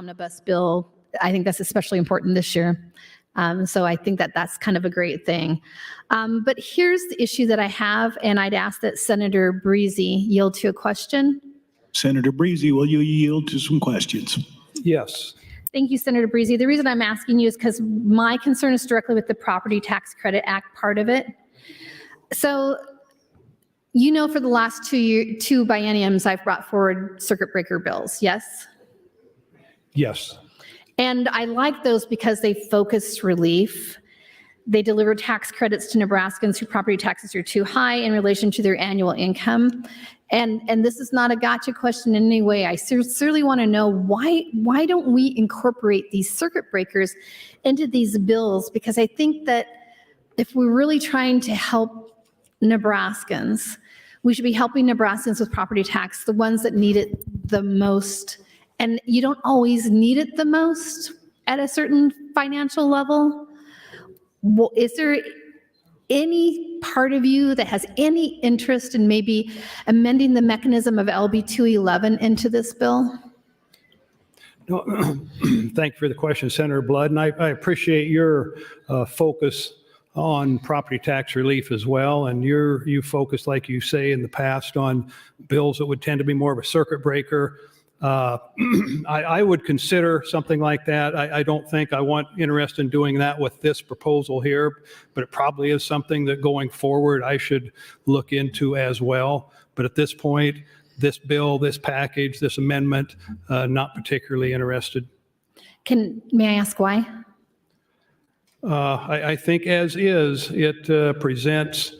omnibus bill. I think that's especially important this year. So I think that that's kind of a great thing. But here's the issue that I have, and I'd ask that Senator Breezy yield to a question. Senator Breezy, will you yield to some questions? Yes. Thank you, Senator Breezy. The reason I'm asking you is because my concern is directly with the Property Tax Credit Act part of it. So, you know, for the last two bienniums, I've brought forward circuit breaker bills, yes? Yes. And I like those because they focus relief. They deliver tax credits to Nebraskans whose property taxes are too high in relation to their annual income. And this is not a gotcha question in any way. I sincerely want to know why don't we incorporate these circuit breakers into these bills? Because I think that if we're really trying to help Nebraskans, we should be helping Nebraskans with property tax, the ones that need it the most. And you don't always need it the most at a certain financial level. Well, is there any part of you that has any interest in maybe amending the mechanism of LB 211 into this bill? No, thank you for the question, Senator Blood, and I appreciate your focus on property tax relief as well, and you focus, like you say in the past, on bills that would tend to be more of a circuit breaker. I would consider something like that. I don't think I want interested in doing that with this proposal here, but it probably is something that going forward I should look into as well. But at this point, this bill, this package, this amendment, not particularly interested. May I ask why? I think as is, it presents,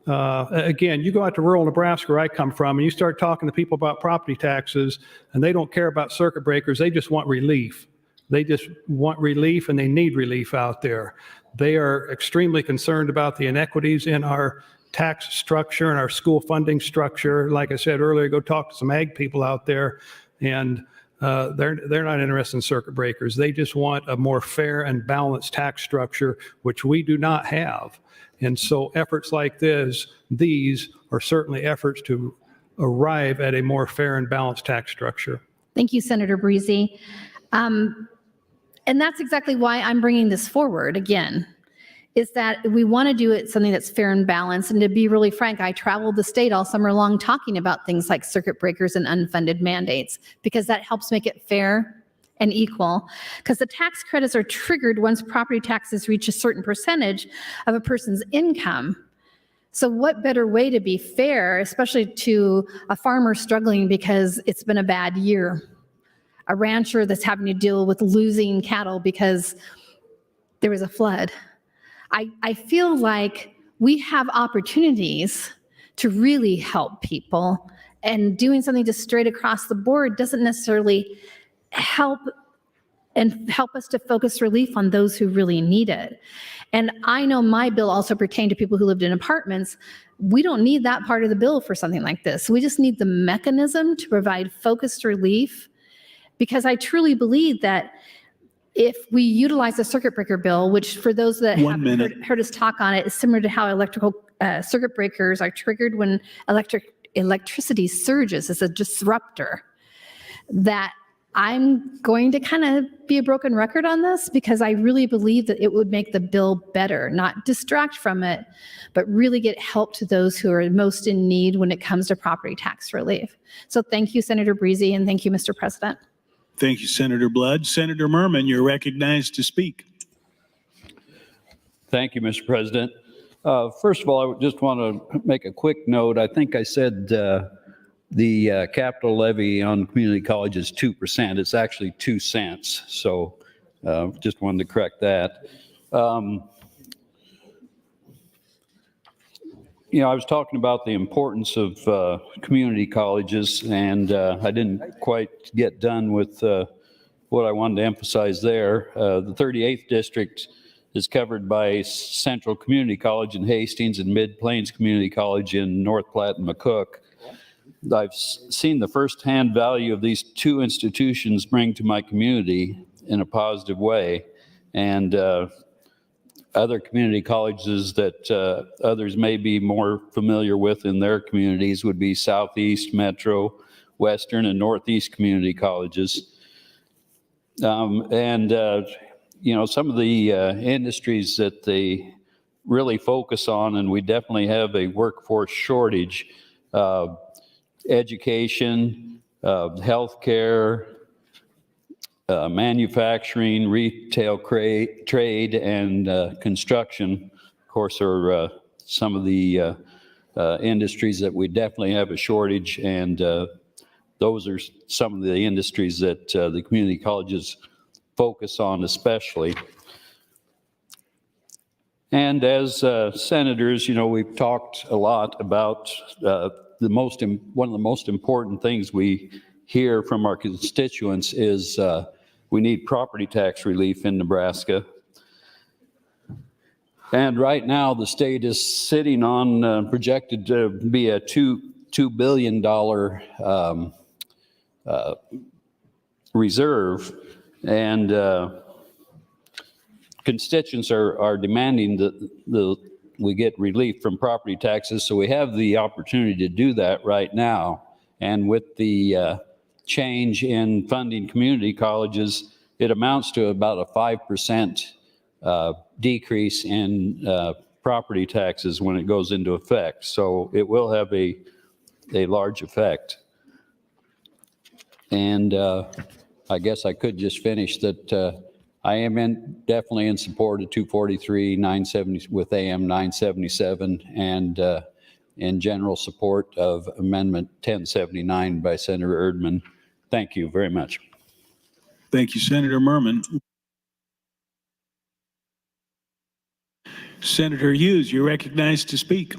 again, you go out to rural Nebraska where I come from and you start talking to people about property taxes and they don't care about circuit breakers. They just want relief. They just want relief and they need relief out there. They are extremely concerned about the inequities in our tax structure and our school funding structure. Like I said earlier, go talk to some ag people out there and they're not interested in circuit breakers. They just want a more fair and balanced tax structure, which we do not have. And so efforts like these are certainly efforts to arrive at a more fair and balanced tax structure. Thank you, Senator Breezy. And that's exactly why I'm bringing this forward again, is that we want to do it something that's fair and balanced. And to be really frank, I traveled the state all summer long talking about things like circuit breakers and unfunded mandates, because that helps make it fair and equal, because the tax credits are triggered once property taxes reach a certain percentage of a person's income. So what better way to be fair, especially to a farmer struggling because it's been a bad year, a rancher that's having to deal with losing cattle because there was a flood. I feel like we have opportunities to really help people, and doing something just straight across the board doesn't necessarily help us to focus relief on those who really need it. And I know my bill also pertained to people who lived in apartments. We don't need that part of the bill for something like this. We just need the mechanism to provide focused relief, because I truly believe that if we utilize the circuit breaker bill, which for those that have heard us talk on it, is similar to how electrical circuit breakers are triggered when electricity surges as a disruptor, that I'm going to kind of be a broken record on this, because I really believe that it would make the bill better, not distract from it, but really get help to those who are most in need when it comes to property tax relief. So thank you, Senator Breezy, and thank you, Mr. President. Thank you, Senator Blood. Senator Merman, you're recognized to speak. Thank you, Mr. President. First of all, I just want to make a quick note. I think I said the capital levy on community college is 2%. It's actually 2 cents. So just wanted to correct that. You know, I was talking about the importance of community colleges, and I didn't quite get done with what I wanted to emphasize there. The 38th district is covered by Central Community College in Hastings and Mid-Plains Community College in North Platte and McCook. I've seen the firsthand value of these two institutions bring to my community in a positive way, and other community colleges that others may be more familiar with in their communities would be Southeast, Metro, Western, and Northeast community colleges. Some of the industries that they really focus on, and we definitely have a workforce shortage, education, healthcare, manufacturing, retail, trade, and construction, of course, are some of the industries that we definitely have a shortage, and those are some of the industries that the community colleges focus on especially. And as senators, we've talked a lot about one of the most important things we hear from our constituents is we need property tax relief in Nebraska. And right now, the state is sitting on projected to be a $2 billion reserve, and constituents are demanding that we get relief from property taxes. So we have the opportunity to do that right now. And with the change in funding community colleges, it amounts to about a 5% decrease in property taxes when it goes into effect. So it will have a large effect. And I guess I could just finish that I am definitely in support of 243, 970 with AM 977, and in general support of Amendment 1079 by Senator Erdman. Thank you very much. Thank you, Senator Merman. Senator Hughes, you're recognized to speak.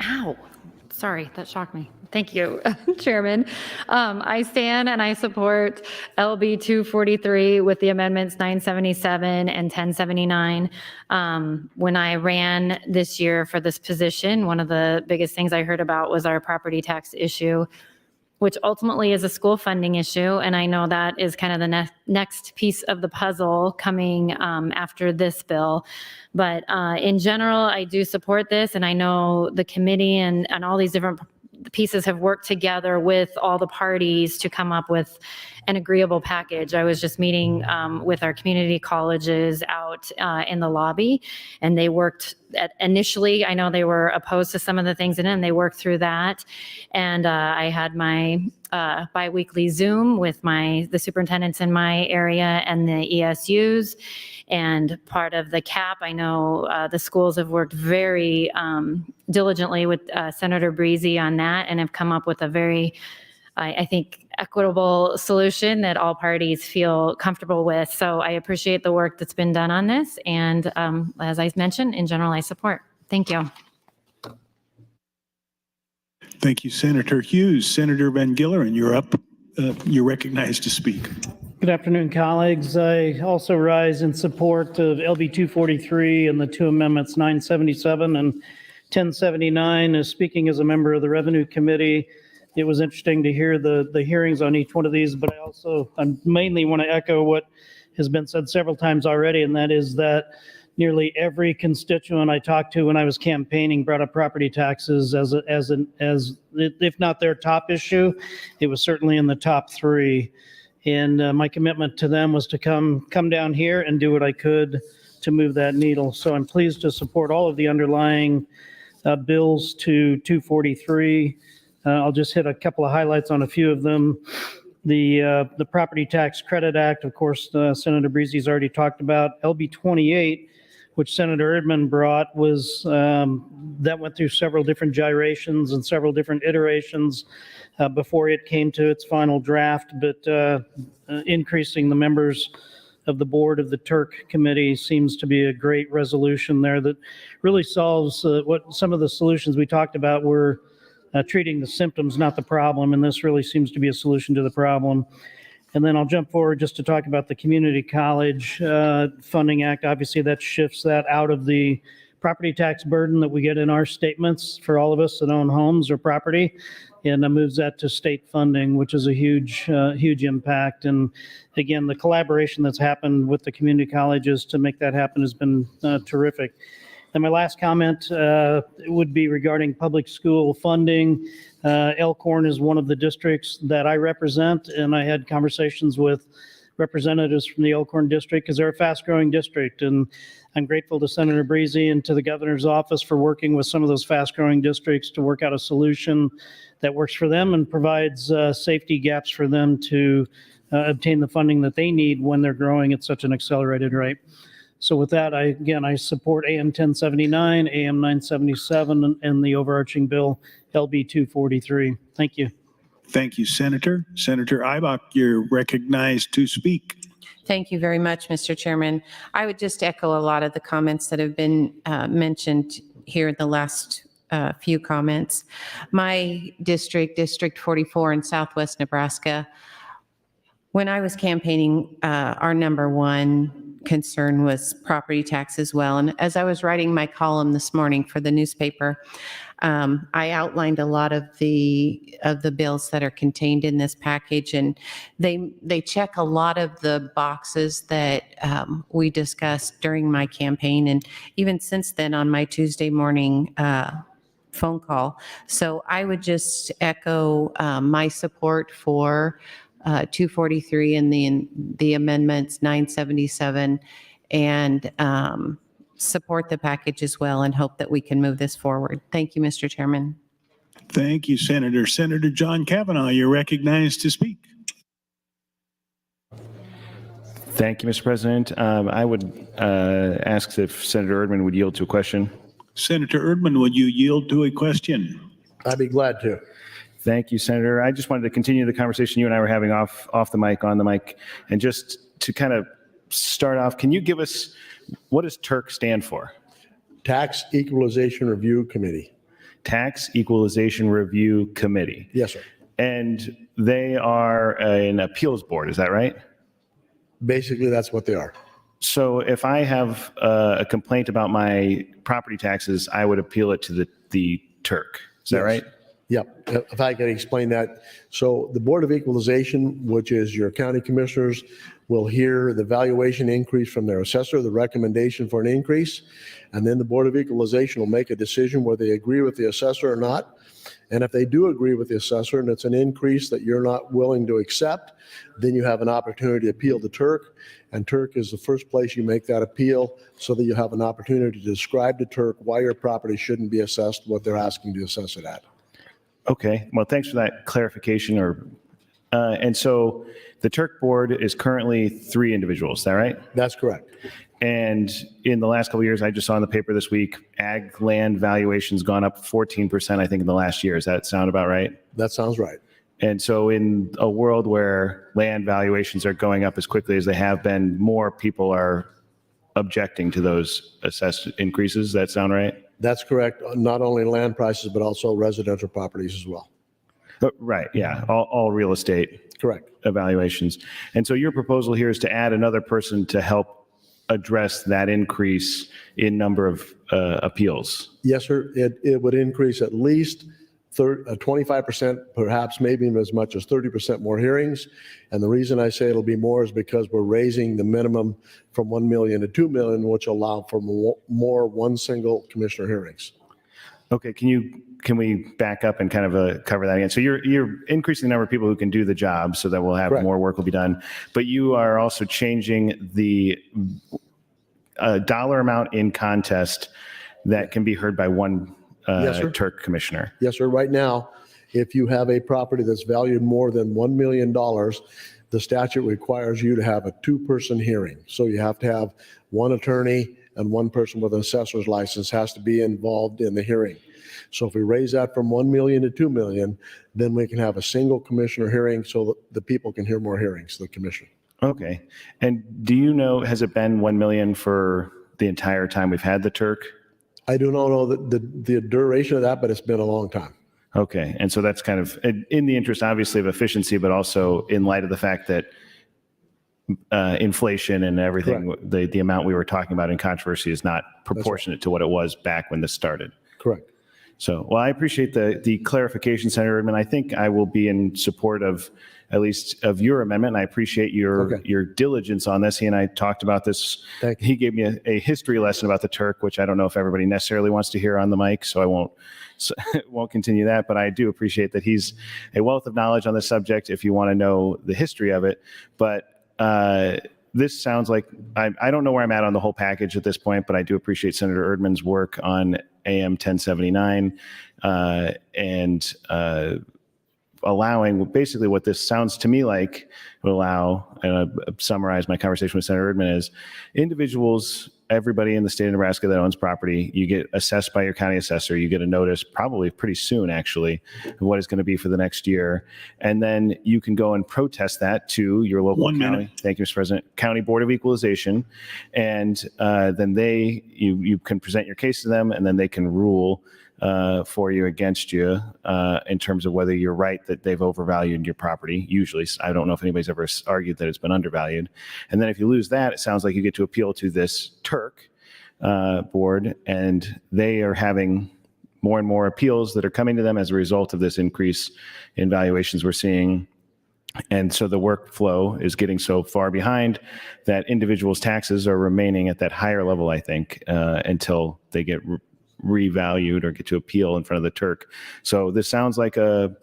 Ow. Sorry, that shocked me. Thank you, Chairman. I stand and I support LB 243 with the amendments 977 and 1079. When I ran this year for this position, one of the biggest things I heard about was our property tax issue, which ultimately is a school funding issue. And I know that is kind of the next piece of the puzzle coming after this bill. But in general, I do support this. And I know the committee and all these different pieces have worked together with all the parties to come up with an agreeable package. I was just meeting with our community colleges out in the lobby, and they worked initially, I know they were opposed to some of the things in it, and they worked through that. And I had my biweekly Zoom with the superintendents in my area and the ESUs. And part of the CAP, I know the schools have worked very diligently with Senator Breezy on that and have come up with a very, I think, equitable solution that all parties feel comfortable with. So I appreciate the work that's been done on this. And as I mentioned, in general, I support. Thank you. Thank you, Senator Hughes. Senator Van Gilleren, you're up. You're recognized to speak. Good afternoon, colleagues. I also rise in support of LB 243 and the two amendments 977 and 1079. Speaking as a member of the Revenue Committee, it was interesting to hear the hearings on each one of these, but I mainly want to echo what has been said several times already, and that is that nearly every constituent I talked to when I was campaigning brought up property taxes as if not their top issue, it was certainly in the top three. And my commitment to them was to come down here and do what I could to move that needle. So I'm pleased to support all of the underlying bills to 243. I'll just hit a couple of highlights on a few of them. The Property Tax Credit Act, of course, Senator Breezy's already talked about. LB 28, which Senator Erdman brought, that went through several different gyrations and several different iterations before it came to its final draft. But increasing the members of the board of the Turk Committee seems to be a great resolution there that really solves what some of the solutions we talked about were treating the symptoms, not the problem. And this really seems to be a solution to the problem. And then I'll jump forward just to talk about the Community College Funding Act. Obviously, that shifts that out of the property tax burden that we get in our statements for all of us that own homes or property, and moves that to state funding, which is a huge impact. And again, the collaboration that's happened with the community colleges to make that happen has been terrific. Then my last comment would be regarding public school funding. Elkhorn is one of the districts that I represent, and I had conversations with representatives from the Elkhorn district because they're a fast-growing district. And I'm grateful to Senator Breezy and to the governor's office for working with some of those fast-growing districts to work out a solution that works for them and provides safety gaps for them to obtain the funding that they need when they're growing at such an accelerated rate. So with that, I support AM 1079, AM 977, and the overarching bill, LB 243. Thank you. Thank you, Senator. Senator Ibach, you're recognized to speak. Thank you very much, Mr. Chairman. I would just echo a lot of the comments that have been mentioned here in the last few comments. My district, District 44 in Southwest Nebraska, when I was campaigning, our number one concern was property tax as well. And as I was writing my column this morning for the newspaper, I outlined a lot of the bills that are contained in this package, and they check a lot of the boxes that we discussed during my campaign, and even since then on my Tuesday morning phone call. So I would just echo my support for 243 and the amendments 977, and support the package as well, and hope that we can move this forward. Thank you, Mr. Chairman. Thank you, Senator. Senator John Kavanaugh, you're recognized to speak. Thank you, Mr. President. I would ask if Senator Erdman would yield to a question. Senator Erdman, would you yield to a question? I'd be glad to. Thank you, Senator. I just wanted to continue the conversation you and I were having off the mic, on the mic, and just to kind of start off, can you give us, what does TERC stand for? Tax Equalization Review Committee. Tax Equalization Review Committee. Yes, sir. And they are an appeals board, is that right? Basically, that's what they are. So if I have a complaint about my property taxes, I would appeal it to the TERC. Is that Yes. right? Yep. If I can explain that. So the Board of Equalization, which is your county commissioners, will hear the valuation increase from their assessor, the recommendation for an increase, and then the Board of Equalization will make a decision whether they agree with the assessor or not. And if they do agree with the assessor and it's an increase that you're not willing to accept, then you have an opportunity to appeal to TERC. And TERC is the first place you make that appeal, so that you have an opportunity to describe to TERC why your property shouldn't be assessed what they're asking to assess it at. Okay, well, thanks for that clarification. And so the TERC board is currently 3 individuals, is that right? That's correct. And in the last couple of years, I just saw in the paper this week, ag land valuation's gone up 14%, I think, in the last year. Does that sound about right? That sounds right. And so in a world where land valuations are going up as quickly as they have been, more people are objecting to those assessed increases. Does that sound right? That's correct. Not only land prices, but also residential properties as well. Right, yeah, all real estate. Correct. Evaluations. And so your proposal here is to add another person to help address that increase in number of appeals. Yes, sir. It would increase at least 25%, perhaps maybe as much as 30% more hearings. And the reason I say it'll be more is because we're raising the minimum from 1 million to 2 million, which will allow for more one single commissioner hearings. Okay, can we back up and kind of cover that again? So you're increasing the number of people who can do the job, so that we'll have Correct. more work will be done. But you are also changing the dollar amount in contest that can be heard by one Yes, sir. TERC commissioner. Yes, sir. Right now, if you have a property that's valued more than $1 million, the statute requires you to have a 2-person hearing. So you have to have one attorney and one person with an assessor's license has to be involved in the hearing. So if we raise that from 1 million to 2 million, then we can have a single commissioner hearing so that the people can hear more hearings, the commission. Okay. And do you know, has it been 1 million for the entire time we've had the TERC? I do not know the duration of that, but it's been a long time. Okay. And so that's kind of in the interest, obviously, of efficiency, but also in light of the fact that inflation and everything, the amount we were talking about in controversy is not proportionate to what it was back when this started. Correct. So, well, I appreciate the clarification, Senator Erdman. I think I will be in support of at least of your amendment, and I appreciate your diligence on this. He and I talked about this. Thank you. He gave me a history lesson about the Turk, which I don't know if everybody necessarily wants to hear on the mic, so I won't continue that. But I do appreciate that he's a wealth of knowledge on the subject if you want to know the history of it. But this sounds like, I don't know where I'm at on the whole package at this point, but I do appreciate Senator Erdman's work on AM 1079 and allowing basically what this sounds to me like would allow, and I summarize my conversation with Senator Erdman, is individuals, everybody in the state of Nebraska that owns property, you get assessed by your county assessor. You get a notice probably pretty soon, actually, of what it's going to be for the next year. And then you can go and protest that to your local 1 county. minute. Thank you, Mr. President. County Board of Equalization. And then you can present your case to them, and then they can rule for you, against you, in terms of whether you're right that they've overvalued your property. Usually, I don't know if anybody's ever argued that it's been undervalued. And then if you lose that, it sounds like you get to appeal to this Turk board, and they are having more and more appeals that are coming to them as a result of this increase in valuations we're seeing. And so the workflow is getting so far behind that individuals' taxes are remaining at that higher level, I think, until they get revalued or get to appeal in front of the Turk. So this sounds like a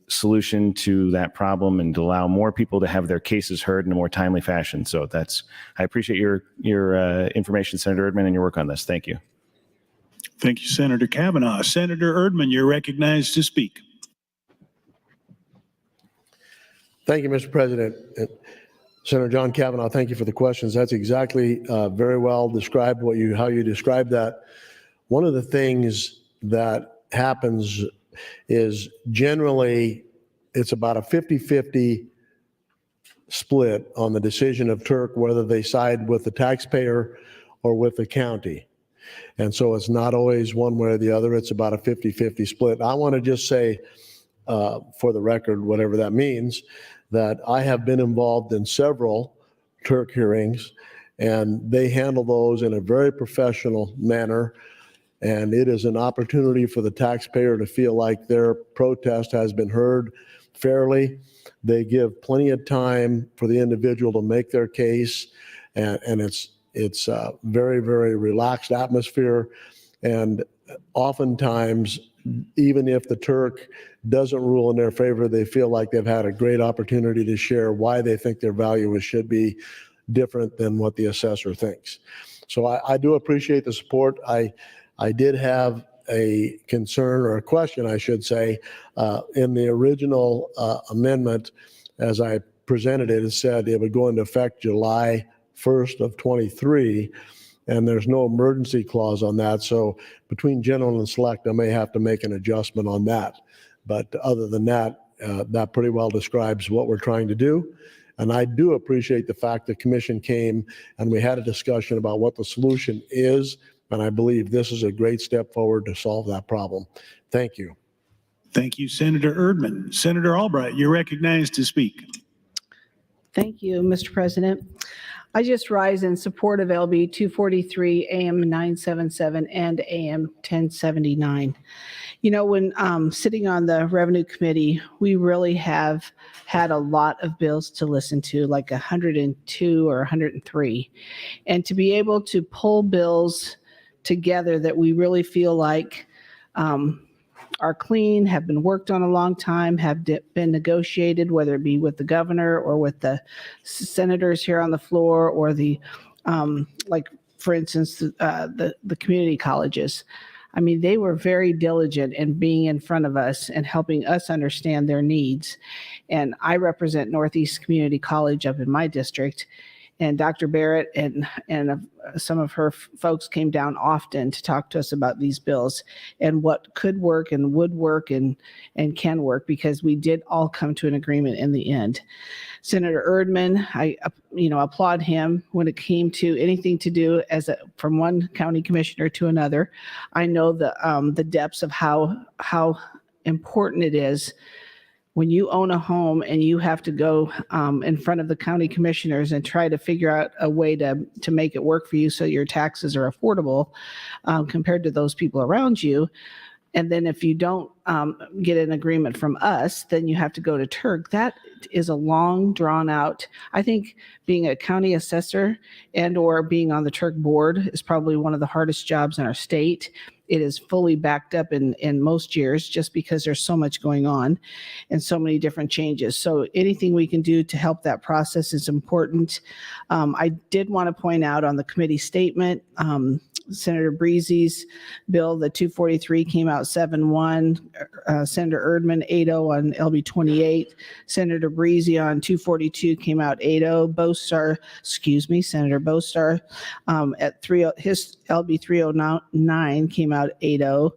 solution to that problem and to allow more people to have their cases heard in a more timely fashion. So I appreciate your information, Senator Erdman, and your work on this. Thank you. Thank you, Senator Kavanaugh. Senator Erdman, you're recognized to speak. Thank you, Mr. President. Senator John Kavanaugh, thank you for the questions. That's exactly very well described how you described that. One of the things that happens is generally it's about a 50-50 split on the decision of Turk, whether they side with the taxpayer or with the county. And so it's not always one way or the other. It's about a 50-50 split. I want to just say, for the record, whatever that means, that I have been involved in several Turk hearings, and they handle those in a very professional manner. And it is an opportunity for the taxpayer to feel like their protest has been heard fairly. They give plenty of time for the individual to make their case, and it's a very, very relaxed atmosphere. And oftentimes, even if the Turk doesn't rule in their favor, they feel like they've had a great opportunity to share why they think their value should be different than what the assessor thinks. So I do appreciate the support. I did have a concern, or a question, I should say, in the original amendment, as I presented it, it said it would go into effect July 1st of 23, and there's no emergency clause on that. So between general and select, I may have to make an adjustment on that. But other than that, that pretty well describes what we're trying to do. And I do appreciate the fact the commission came and we had a discussion about what the solution is. And I believe this is a great step forward to solve that problem. Thank you. Thank you, Senator Erdman. Senator Albright, you're recognized to speak. Thank you, Mr. President. I just rise in support of LB 243, AM 977, and AM 1079. You know, when sitting on the Revenue Committee, we really have had a lot of bills to listen to, like 102 or 103. And to be able to pull bills together that we really feel like are clean, have been worked on a long time, have been negotiated, whether it be with the governor or with the senators here on the floor, or the, like, for instance, the community colleges. I mean, they were very diligent in being in front of us and helping us understand their needs. And I represent Northeast Community College up in my district. And Dr. Barrett and some of her folks came down often to talk to us about these bills and what could work and would work and can work, because we did all come to an agreement in the end. Senator Erdman, I applaud him when it came to anything to do from one county commissioner to another. I know the depths of how important it is when you own a home and you have to go in front of the county commissioners and try to figure out a way to make it work for you so your taxes are affordable compared to those people around you. And then if you don't get an agreement from us, then you have to go to Turk. That is a long, drawn out. I think being a county assessor and or being on the Turk board is probably one of the hardest jobs in our state. It is fully backed up in most years just because there's so much going on and so many different changes. So anything we can do to help that process is important. I did want to point out on the committee statement, Senator Breezy's bill, the 243 came out 7-1. Senator Erdman 8-0 on LB 28. Senator Breezy on 242 came out 8-0. Senator Bostar at 3, his LB 309 came out 8-0.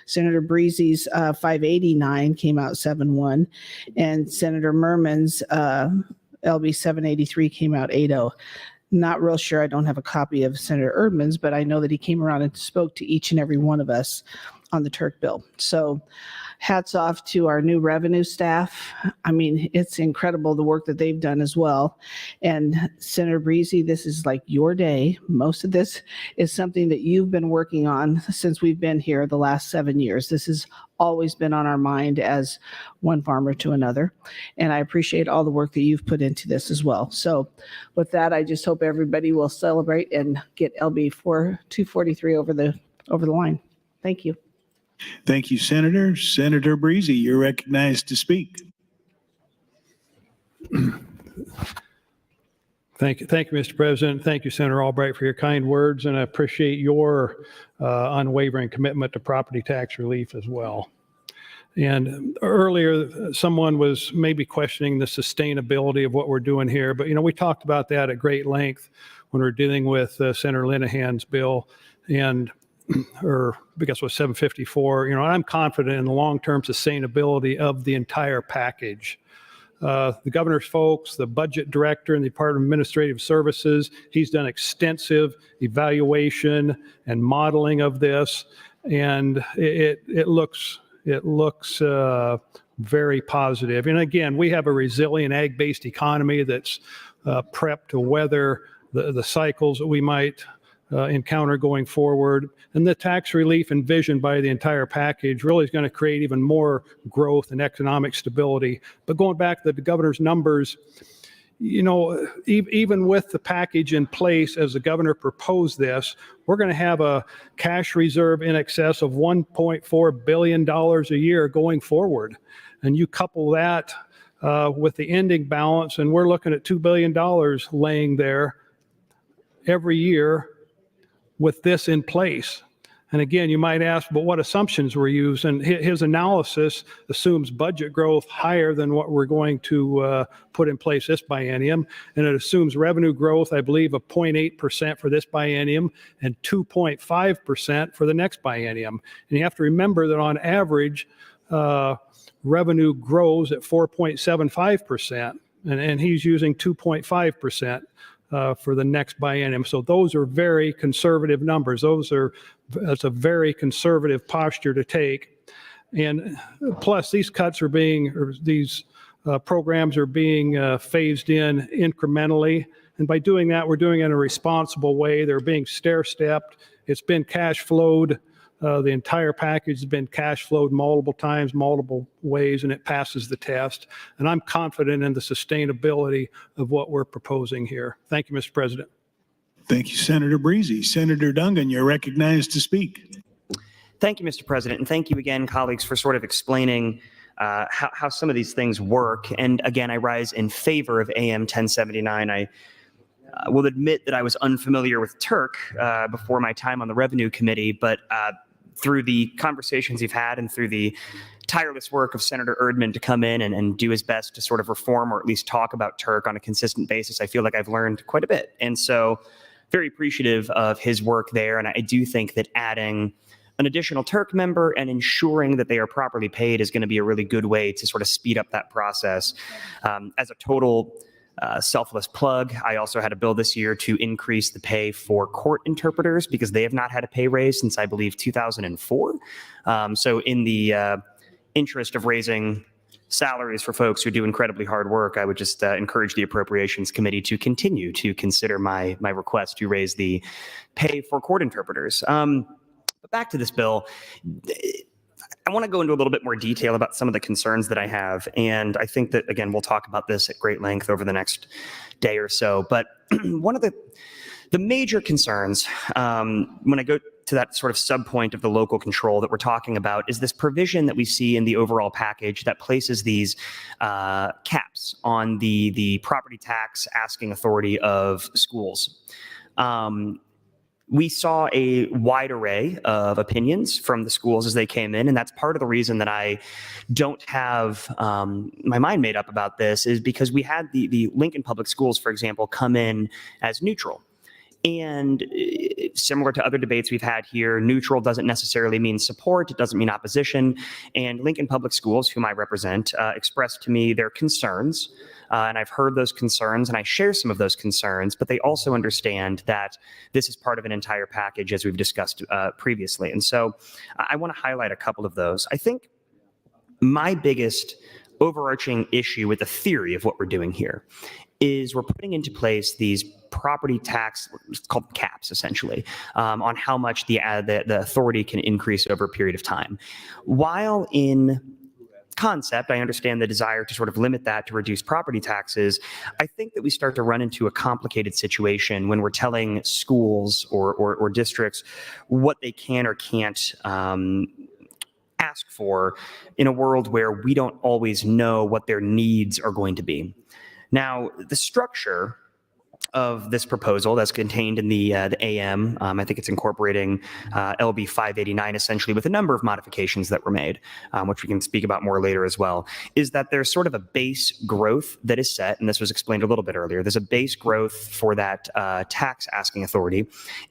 Senator Breezy's 589 came out 7-1. And Senator Merman's LB 783 came out 8-0. Not real sure. I don't have a copy of Senator Erdman's, but I know that he came around and spoke to each and every one of us on the Turk bill. So hats off to our new revenue staff. I mean, it's incredible the work that they've done as well. And Senator Breezy, this is like your day. Most of this is something that you've been working on since we've been here the last 7 years. This has always been on our mind as one farmer to another. And I appreciate all the work that you've put into this as well. So with that, I just hope everybody will celebrate and get LB 243 over the line. Thank you. Thank you, Senator. Senator Breezy, you're recognized to speak. Thank you, Mr. President. Thank you, Senator Albright, for your kind words, and I appreciate your unwavering commitment to property tax relief as well. And earlier, someone was maybe questioning the sustainability of what we're doing here, but we talked about that at great length when we were dealing with Senator Linehan's bill, and or I guess it was 754. I'm confident in the long-term sustainability of the entire package. The governor's folks, the budget director in the Department of Administrative Services, he's done extensive evaluation and modeling of this, and it looks very positive. And again, we have a resilient ag-based economy that's prepped to weather the cycles that we might encounter going forward. And the tax relief envisioned by the entire package really is going to create even more growth and economic stability. But going back to the governor's numbers, even with the package in place as the governor proposed this, we're going to have a cash reserve in excess of $1.4 billion a year going forward. And you couple that with the ending balance, and we're looking at $2 billion laying there every year with this in place. And again, you might ask, but what assumptions were used? And his analysis assumes budget growth higher than what we're going to put in place this biennium. And it assumes revenue growth, I believe, of 0.8% for this biennium and 2.5% for the next biennium. And you have to remember that on average, revenue grows at 4.75%, and he's using 2.5%. For the next biennium. So those are very conservative numbers. That's a very conservative posture to take. And plus these programs are being phased in incrementally. And by doing that, we're doing it in a responsible way. They're being stair-stepped. It's been cash flowed. The entire package has been cash flowed multiple times, multiple ways, and it passes the test. And I'm confident in the sustainability of what we're proposing here. Thank you, Mr. President. Thank you, Senator Breezy. Senator Dungan, you're recognized to speak. Thank you, Mr. President. And thank you again, colleagues, for sort of explaining how some of these things work. And again, I rise in favor of AM 1079. I will admit that I was unfamiliar with Turk before my time on the Revenue Committee, but through the conversations you've had and through the tireless work of Senator Erdman to come in and do his best to sort of reform or at least talk about Turk on a consistent basis, I feel like I've learned quite a bit. And so very appreciative of his work there. And I do think that adding an additional Turk member and ensuring that they are properly paid is going to be a really good way to sort of speed up that process. As a total selfless plug, I also had a bill this year to increase the pay for court interpreters because they have not had a pay raise since, I believe, 2004. So in the interest of raising salaries for folks who do incredibly hard work, I would just encourage the Appropriations Committee to continue to consider my request to raise the pay for court interpreters. But back to this bill, I want to go into a little bit more detail about some of the concerns that I have. And I think that, again, we'll talk about this at great length over the next day or so. But one of the major concerns when I go to that sort of subpoint of the local control that we're talking about is this provision that we see in the overall package that places these caps on the property tax asking authority of schools. We saw a wide array of opinions from the schools as they came in, and that's part of the reason that I don't have my mind made up about this, is because we had the Lincoln Public Schools, for example, come in as neutral. And similar to other debates we've had here, neutral doesn't necessarily mean support. It doesn't mean opposition. And Lincoln Public Schools, whom I represent, expressed to me their concerns. And I've heard those concerns and I share some of those concerns, but they also understand that this is part of an entire package, as we've discussed previously. And so I want to highlight a couple of those. I think my biggest overarching issue with the theory of what we're doing here is we're putting into place these property tax, it's called caps essentially, on how much the authority can increase over a period of time. While in concept, I understand the desire to sort of limit that to reduce property taxes, I think that we start to run into a complicated situation when we're telling schools or districts what they can or can't ask for in a world where we don't always know what their needs are going to be. Now, the structure of this proposal that's contained in the AM, I think it's incorporating LB 589 essentially with a number of modifications that were made, which we can speak about more later as well, is that there's sort of a base growth that is set, and this was explained a little bit earlier. There's a base growth for that tax asking authority,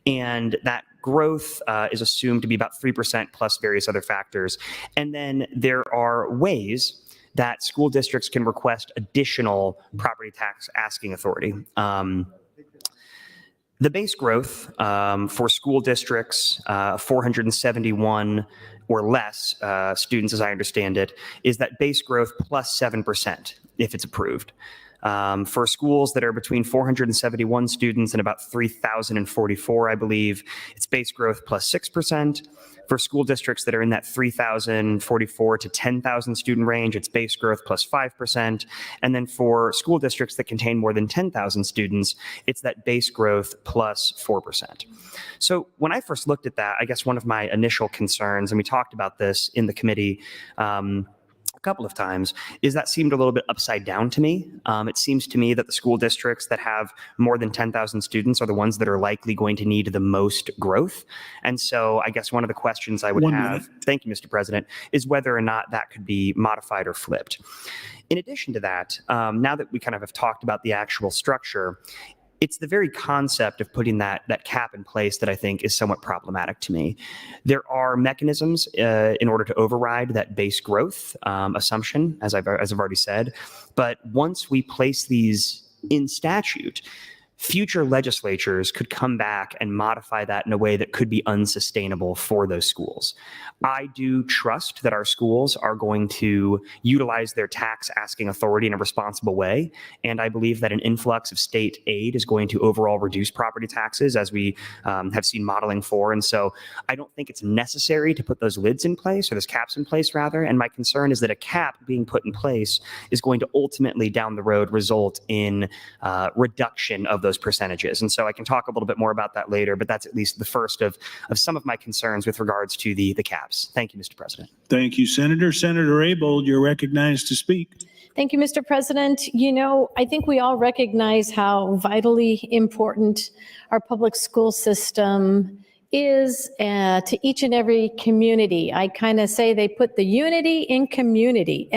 and that growth is assumed to be about 3% plus various other factors. And then there are ways that school districts can request additional property tax asking authority. The base growth for school districts, 471 or less students, as I understand it, is that base growth plus 7% if it's approved. For schools that are between 471 students and about 3,044, I believe, it's base growth plus 6%. For school districts that are in that 3,044 to 10,000 student range, it's base growth plus 5%. And then for school districts that contain more than 10,000 students, it's that base growth plus 4%. So when I first looked at that, I guess one of my initial concerns, and we talked about this in the committee, a couple of times, is that seemed a little bit upside down to me. It seems to me that the school districts that have more than 10,000 students are the ones that are likely going to need the most growth. And so I guess one of the questions I would have, thank you, Mr. President, is whether or not that could be modified or flipped. In addition to that, now that we kind of have talked about the actual structure, it's the very concept of putting that cap in place that I think is somewhat problematic to me. There are mechanisms in order to override that base growth assumption, as I've already said. But once we place these in statute, future legislatures could come back and modify that in a way that could be unsustainable for those schools. I do trust that our schools are going to utilize their tax asking authority in a responsible way, and I believe that an influx of state aid is going to overall reduce property taxes, as we have seen modeling for. And so I don't think it's necessary to put those lids in place, or those caps in place rather, and my concern is that a cap being put in place is going to ultimately down the road result in reduction of those percentages. And so I can talk a little bit more about that later, but that's at least the first of some of my concerns with regards to the caps. Thank you, Mr. President. Thank you, Senator. Senator Abold, you're recognized to speak. Thank you, Mr. President. You know, I think we all recognize how vitally important our public school system is to each and every community. I kind of say they put the unity in community,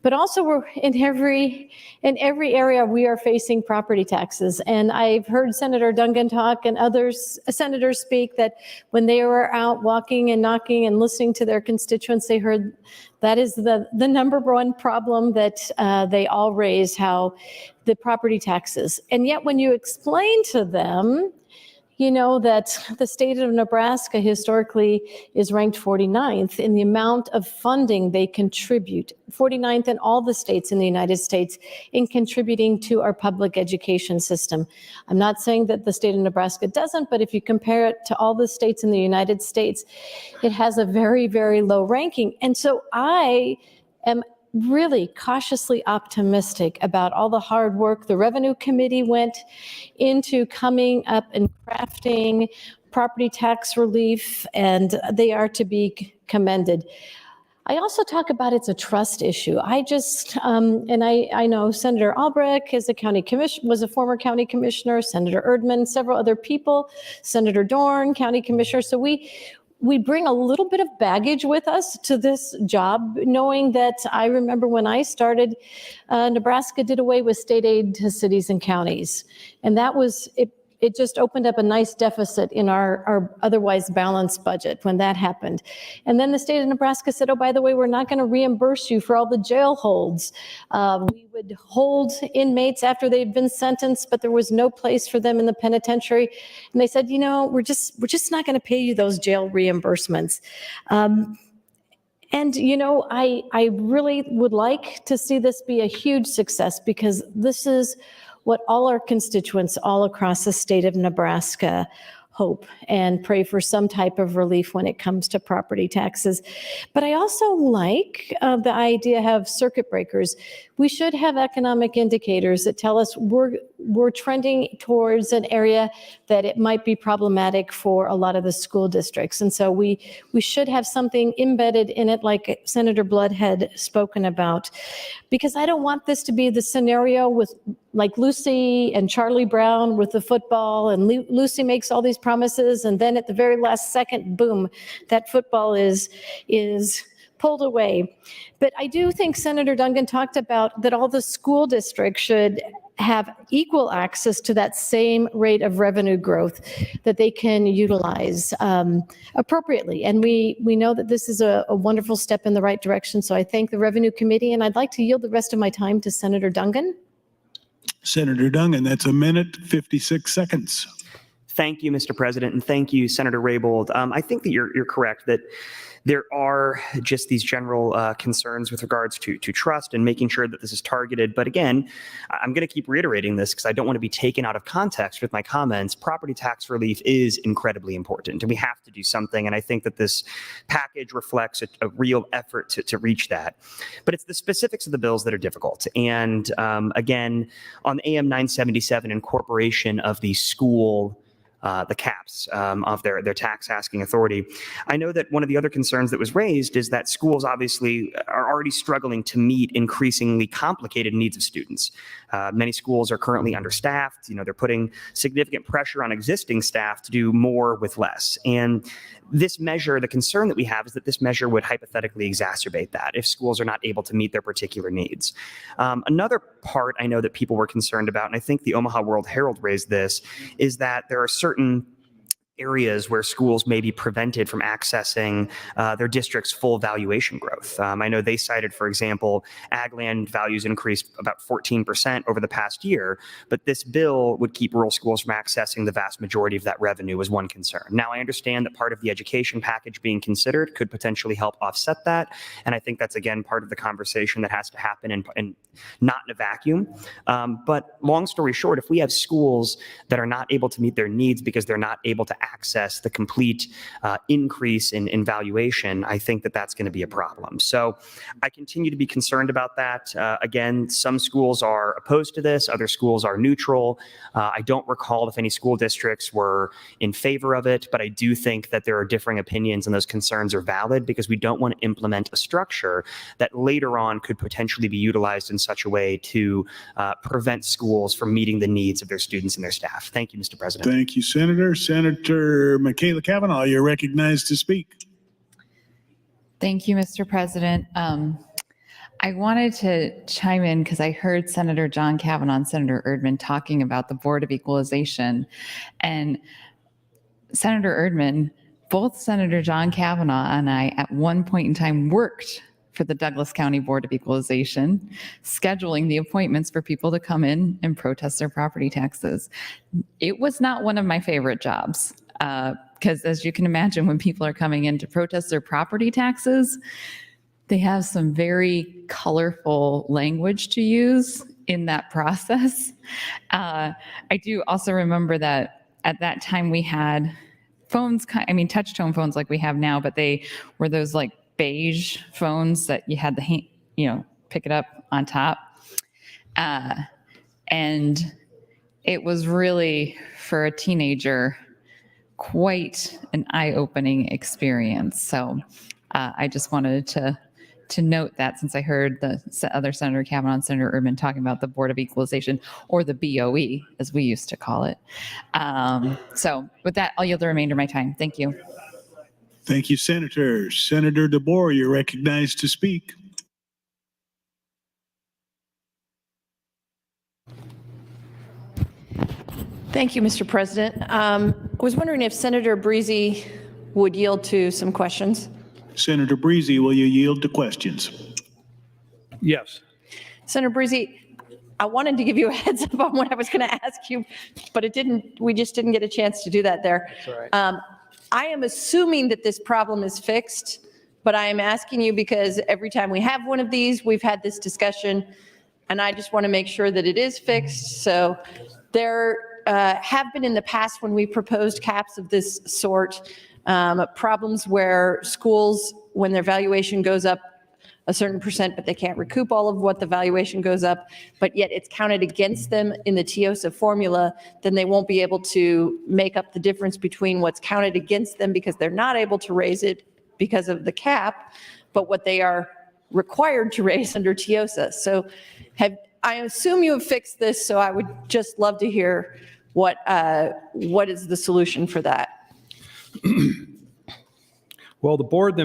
but also we're in every area we are facing property taxes. And I've heard Senator Duncan talk and others senators speak that when they were out walking and knocking and listening to their constituents, they heard that is the number one problem that they all raise, how the property taxes. And yet when you explain to them, you know that the state of Nebraska historically is ranked 49th in the amount of funding they contribute, 49th in all the states in the United States in contributing to our public education system. I'm not saying that the state of Nebraska doesn't, but if you compare it to all the states in the United States, it has a very, very low ranking. And so I am really cautiously optimistic about all the hard work the Revenue Committee went into coming up and crafting property tax relief, and they are to be commended. I also talk about it's a trust issue. I just, and I know Senator Albrecht is was a former county commissioner, Senator Erdman, several other people, Senator Dorn, county commissioner. So we bring a little bit of baggage with us to this job, knowing that I remember when I started, Nebraska did away with state aid to cities and counties. And that was, it just opened up a nice deficit in our otherwise balanced budget when that happened. And then the state of Nebraska said, oh, by the way, we're not going to reimburse you for all the jail holds. We would hold inmates after they'd been sentenced, but there was no place for them in the penitentiary. And they said, you know, we're just not going to pay you those jail reimbursements. And, you know, I really would like to see this be a huge success, because this is what all our constituents all across the state of Nebraska hope and pray for some type of relief when it comes to property taxes. But I also like the idea of circuit breakers. We should have economic indicators that tell us we're trending towards an area that it might be problematic for a lot of the school districts. And so we should have something embedded in it, like Senator Blood had spoken about, because I don't want this to be the scenario with like Lucy and Charlie Brown with the football, and Lucy makes all these promises, and then at the very last second, boom, that football is pulled away. But I do think Senator Duncan talked about that all the school districts should have equal access to that same rate of revenue growth that they can utilize appropriately. And we know that this is a wonderful step in the right direction. So I thank the Revenue Committee, and I'd like to yield the rest of my time to Senator Duncan. Senator Duncan, that's a minute, 56 seconds. Thank you, Mr. President, and thank you, Senator Raybould. I think that you're correct that there are just these general concerns with regards to trust and making sure that this is targeted. But again, I'm going to keep reiterating this because I don't want to be taken out of context with my comments. Property tax relief is incredibly important, and we have to do something. And I think that this package reflects a real effort to reach that. But it's the specifics of the bills that are difficult. And again, on AM 977, incorporation of the school the caps of their tax asking authority. I know that one of the other concerns that was raised is that schools obviously are already struggling to meet increasingly complicated needs of students. Many schools are currently understaffed. You know, they're putting significant pressure on existing staff to do more with less. And this measure, the concern that we have is that this measure would hypothetically exacerbate that if schools are not able to meet their particular needs. Another part I know that people were concerned about, and I think the Omaha World Herald raised this, is that there are certain areas where schools may be prevented from accessing their district's full valuation growth. I know they cited, for example, ag land values increased about 14% over the past year, but this bill would keep rural schools from accessing the vast majority of that revenue was one concern. Now, I understand that part of the education package being considered could potentially help offset that, and I think that's, again, part of the conversation that has to happen and not in a vacuum. But long story short, if we have schools that are not able to meet their needs because they're not able to access the complete increase in valuation, I think that that's going to be a problem. So I continue to be concerned about that. Again, some schools are opposed to this, other schools are neutral. I don't recall if any school districts were in favor of it, but I do think that there are differing opinions and those concerns are valid because we don't want to implement a structure that later on could potentially be utilized in such a way to prevent schools from meeting the needs of their students and their staff. Thank you, Mr. President. Thank you, Senator. Senator Michaela Cavanaugh, you're recognized to speak. Thank you, Mr. President. I wanted to chime in because I heard Senator John Cavanaugh and Senator Erdman talking about the Board of Equalization. And Senator Erdman, both Senator John Cavanaugh and I at one point in time worked for the Douglas County Board of Equalization, scheduling the appointments for people to come in and protest their property taxes. It was not one of my favorite jobs because, as you can imagine, when people are coming in to protest their property taxes, they have some very colorful language to use in that process. I do also remember that at that time we had phones, I mean, touch tone phones like we have now, but they were those like beige phones that you had the, pick it up on top. And it was really, for a teenager, quite an eye-opening experience. So I just wanted to note that, since I heard the other Senator Kavanaugh and Senator Erdman talking about the Board of Equalization, or the BOE, as we used to call it. So with that, I'll yield the remainder of my time. Thank you. Thank you, Senator. Senator DeBoer, you're recognized to speak. Thank you, Mr. President. I was wondering if Senator Breezy would yield to some questions. Senator Breezy, will you yield to questions? Yes. Senator Breezy, I wanted to give you a heads up on what I was going to ask you, but we just didn't get a chance to do that there. That's all right. I am assuming that this problem is fixed, but I am asking you because every time we have one of these, we've had this discussion, and I just want to make sure that it is fixed. So there have been in the past, when we proposed caps of this sort, problems where schools, when their valuation goes up a certain percent, but they can't recoup all of what the valuation goes up, but yet it's counted against them in the TIOSA formula, then they won't be able to make up the difference between what's counted against them because they're not able to raise it because of the cap, but what they are required to raise under TIOSA. So I assume you have fixed this, so I would just love to hear what is the solution for that. Well, the board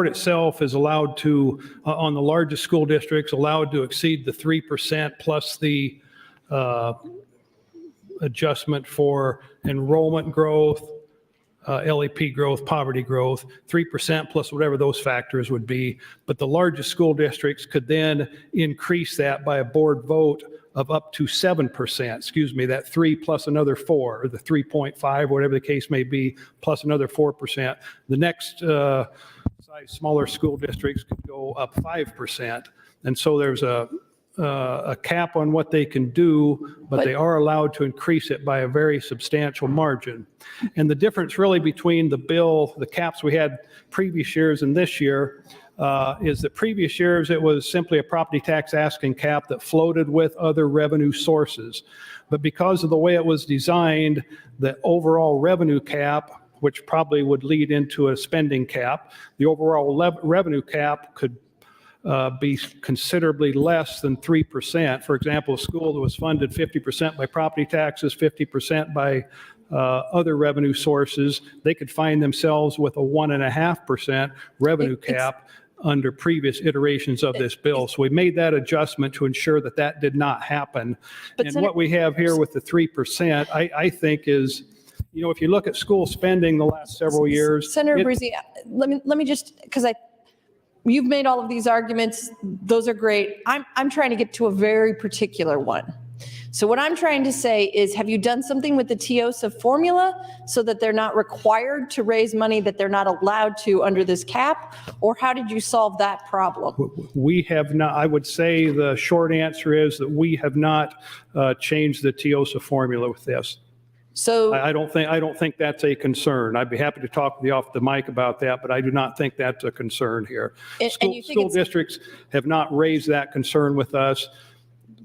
itself is allowed to, on the largest school districts, allowed to exceed the 3% plus the adjustment for enrollment growth, LEP growth, poverty growth, 3% plus whatever those factors would be. But the largest school districts could then increase that by a board vote of up to 7%, that 3 plus another 4, or the 3.5, whatever the case may be, plus another 4%. The next size smaller school districts could go up 5%. And so there's a cap on what they can do, but they are allowed to increase it by a very substantial margin. And the difference really between the bill, the caps we had previous years and this year, is that previous years it was simply a property tax asking cap that floated with other revenue sources. But because of the way it was designed, the overall revenue cap, which probably would lead into a spending cap, the overall revenue cap could be considerably less than 3%. For example, a school that was funded 50% by property taxes, 50% by other revenue sources, they could find themselves with a 1.5% revenue cap under previous iterations of this bill. So we made that adjustment to ensure that that did not happen. And what we have here with the 3%, I think is, if you look at school spending the last several years. Senator Breezy, let me just, because you've made all of these arguments, those are great. I'm trying to get to a very particular one. So what I'm trying to say is, have you done something with the TIOSA formula so that they're not required to raise money that they're not allowed to under this cap? Or how did you solve that problem? We have not. I would say the short answer is that we have not changed the TIOSA formula with this. So I don't think that's a concern. I'd be happy to talk with you off the mic about that, but I do not think that's a concern here. School districts have not raised that concern with us.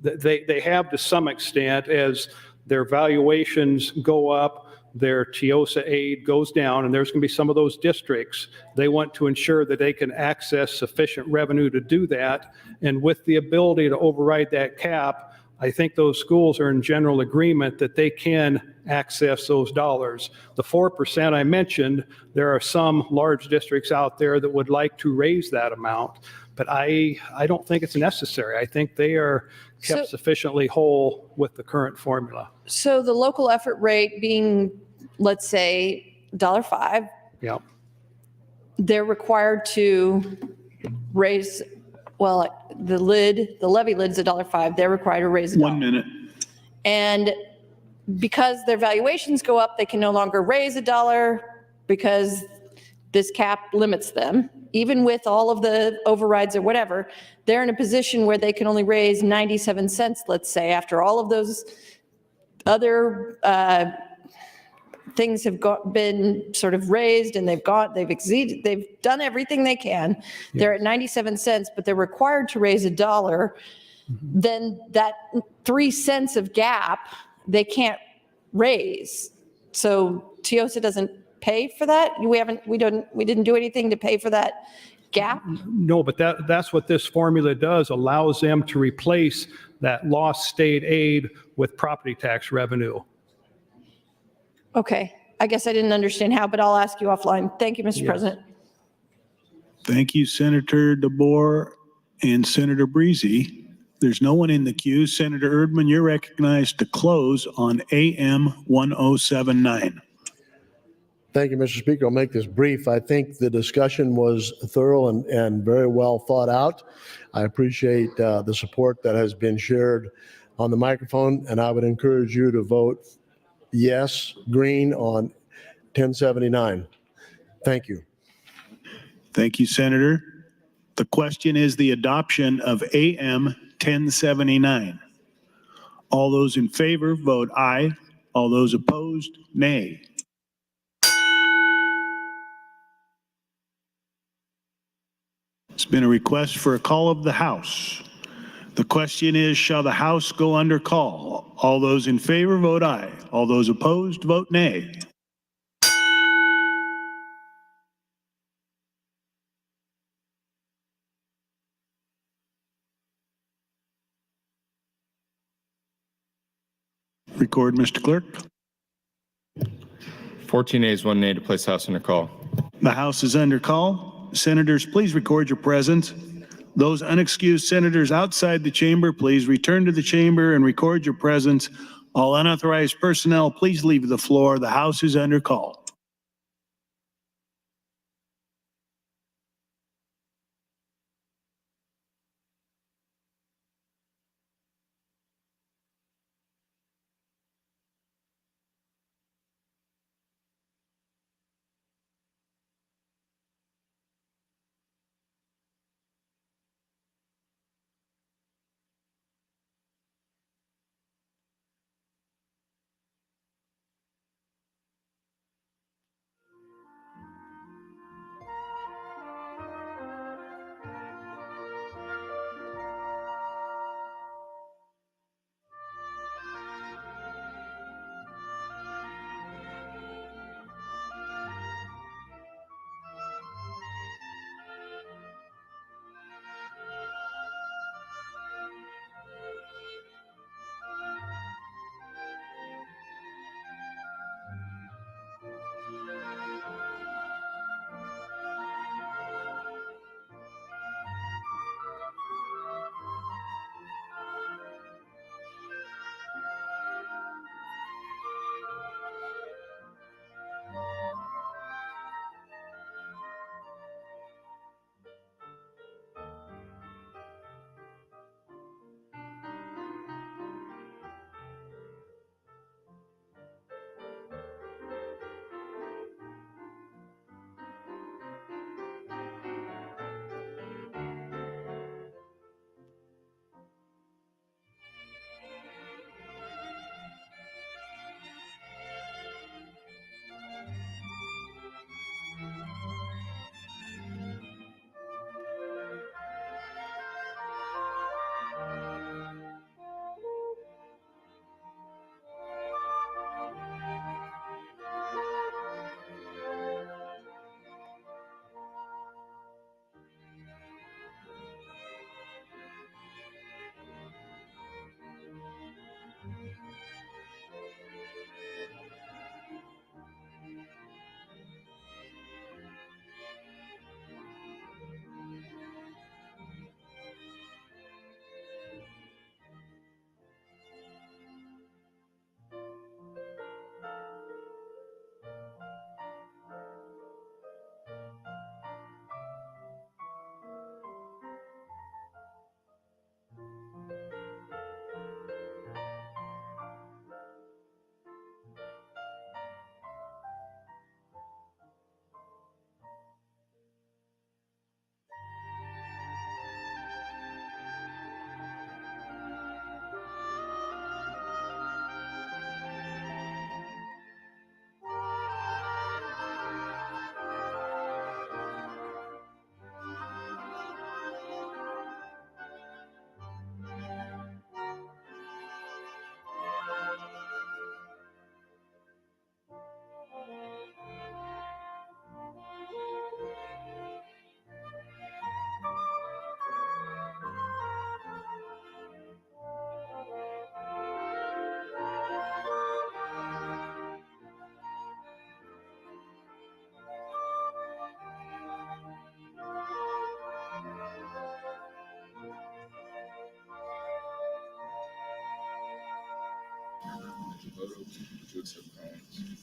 They have to some extent. As their valuations go up, their TIOSA aid goes down, and there's going to be some of those districts. They want to ensure that they can access sufficient revenue to do that. And with the ability to override that cap, I think those schools are in general agreement that they can access those dollars. The 4% I mentioned, there are some large districts out there that would like to raise that amount, but I don't think it's necessary. I think they are kept sufficiently whole with the current formula. So the local effort rate being, let's say, $1.05, yeah, they're required to raise, well, the levy lid's $1.05. They're required to raise $1. 1 minute. And because their valuations go up, they can no longer raise $1 because this cap limits them. Even with all of the overrides or whatever, they're in a position where they can only raise 97 cents, let's say, after all of those other things have been sort of raised and they've exceeded, they've done everything they can. They're at 97 cents, but they're required to raise $1. Then that 3 cents of gap, they can't raise. So TIOSA doesn't pay for that? We didn't do anything to pay for that gap? No, but that's what this formula does, allows them to replace that lost state aid with property tax revenue. Okay, I guess I didn't understand how, but I'll ask you offline. Thank you, Mr. President. Thank you, Senator DeBoer and Senator Breezy. There's no one in the queue. Senator Erdman, you're recognized to close on AM 1079. Thank you, Mr. Speaker. I'll make this brief. I think the discussion was thorough and very well thought out. I appreciate the support that has been shared on the microphone, and I would encourage you to vote yes, green on 1079. Thank you. Thank you, Senator. The question is the adoption of AM 1079. All those in favor, vote aye. All those opposed, nay. It's been a request for a call of the House. The question is, shall the House go under call? All those in favor, vote aye. All those opposed, vote nay. Record, Mr. Clerk. 14 ayes, 1 nay to place House under call. The House is under call. Senators, please record your presence. Those unexcused senators outside the chamber, please return to the chamber and record your presence. All unauthorized personnel, please leave the floor. The House is under call.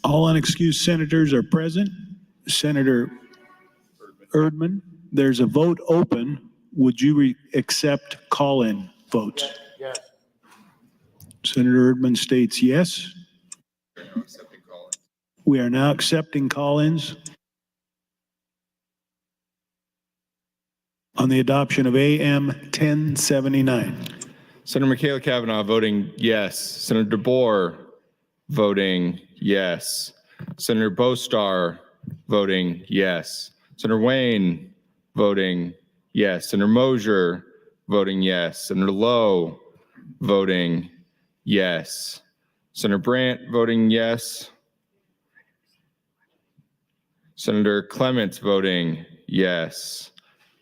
All unexcused senators are present. Senator Erdman, there's a vote open. Would you accept call-in votes? Yes. Senator Erdman states yes. We are now accepting call-ins on the adoption of AM 1079. Senator Michaela Cavanaugh voting yes. Senator DeBoer voting yes. Senator Bostar voting yes. Senator Wayne voting yes. Senator Mosier voting yes. Senator Lowe voting yes. Senator Brandt voting yes. Senator Clements voting yes.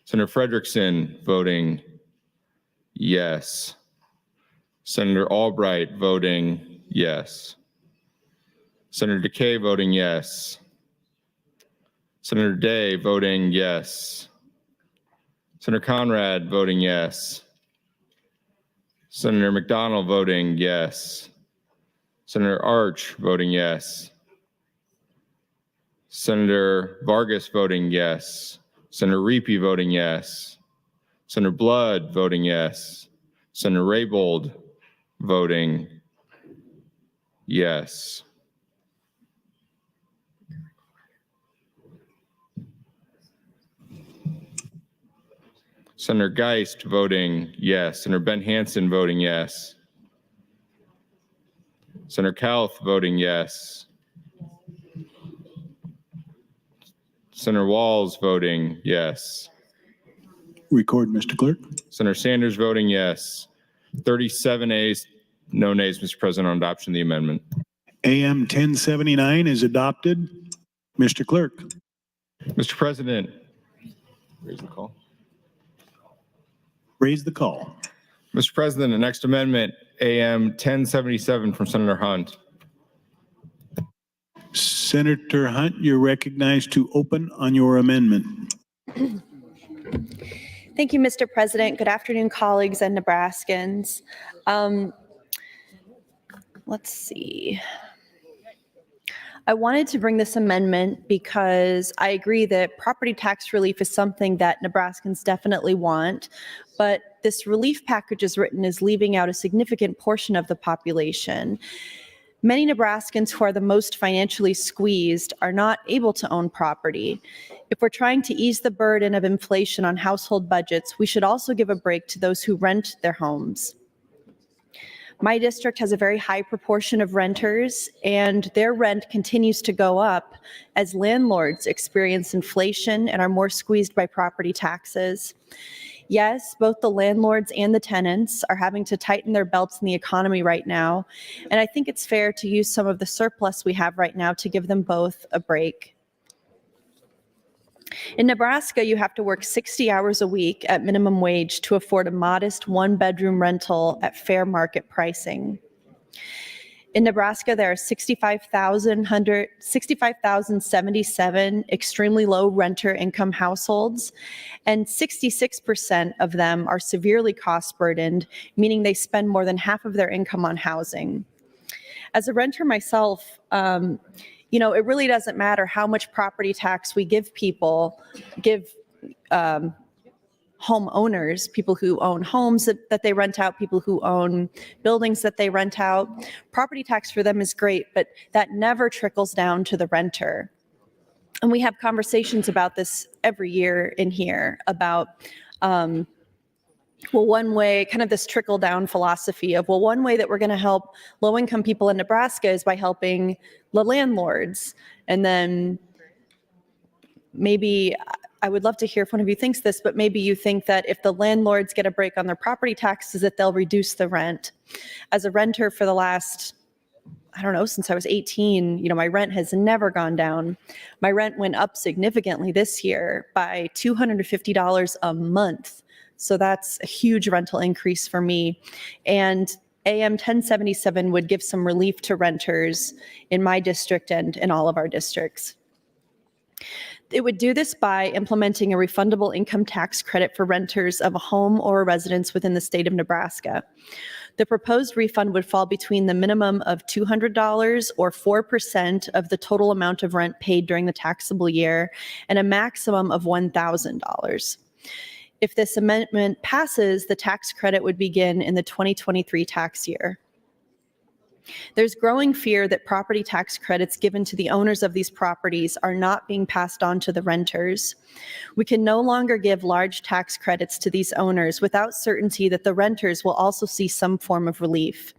Senator Frederickson voting yes. Senator Albright voting yes. Senator DeKay voting yes. Senator Day voting yes. Senator Conrad voting yes. Senator McDonald voting yes. Senator Arch voting yes. Senator Vargas voting yes. Senator Reapy voting yes. Senator Blood voting yes. Senator Raybold voting yes. Senator Geist voting yes. Senator Ben Hansen voting yes. Senator Kauth voting yes. Senator Walls voting yes. Record, Mr. Clerk. Senator Sanders voting yes. 37 ayes, no nays, Mr. President, on adoption of the amendment. AM 1079 is adopted. Mr. Clerk. Mr. President, raise the call. Raise the call. Mr. President, the next amendment, AM 1077 from Senator Hunt. Senator Hunt, you're recognized to open on your amendment. Thank you, Mr. President. Good afternoon, colleagues and Nebraskans. Let's see. I wanted to bring this amendment because I agree that property tax relief is something that Nebraskans definitely want, but this relief package as written is leaving out a significant portion of the population. Many Nebraskans who are the most financially squeezed are not able to own property. If we're trying to ease the burden of inflation on household budgets, we should also give a break to those who rent their homes. My district has a very high proportion of renters, and their rent continues to go up as landlords experience inflation and are more squeezed by property taxes. Yes, both the landlords and the tenants are having to tighten their belts in the economy right now, and I think it's fair to use some of the surplus we have right now to give them both a break. In Nebraska, you have to work 60 hours a week at minimum wage to afford a modest one-bedroom rental at fair market pricing. In Nebraska, there are 65,077 extremely low renter income households, and 66% of them are severely cost burdened, meaning they spend more than half of their income on housing. As a renter myself, it really doesn't matter how much property tax we give people, homeowners, people who own homes that they rent out, people who own buildings that they rent out. Property tax for them is great, but that never trickles down to the renter. And we have conversations about this every year in here about, one way, kind of this trickle down philosophy of, one way that we're going to help low income people in Nebraska is by helping the landlords. And then maybe, I would love to hear if one of you thinks this, but maybe you think that if the landlords get a break on their property taxes, that they'll reduce the rent. As a renter for the last, since I was 18, my rent has never gone down. My rent went up significantly this year by $250 a month. So that's a huge rental increase for me. And AM 1077 would give some relief to renters in my district and in all of our districts. It would do this by implementing a refundable income tax credit for renters of a home or a residence within the state of Nebraska. The proposed refund would fall between the minimum of $200 or 4% of the total amount of rent paid during the taxable year and a maximum of $1,000. If this amendment passes, the tax credit would begin in the 2023 tax year. There's growing fear that property tax credits given to the owners of these properties are not being passed on to the renters. We can no longer give large tax credits to these owners without certainty that the renters will also see some form of relief.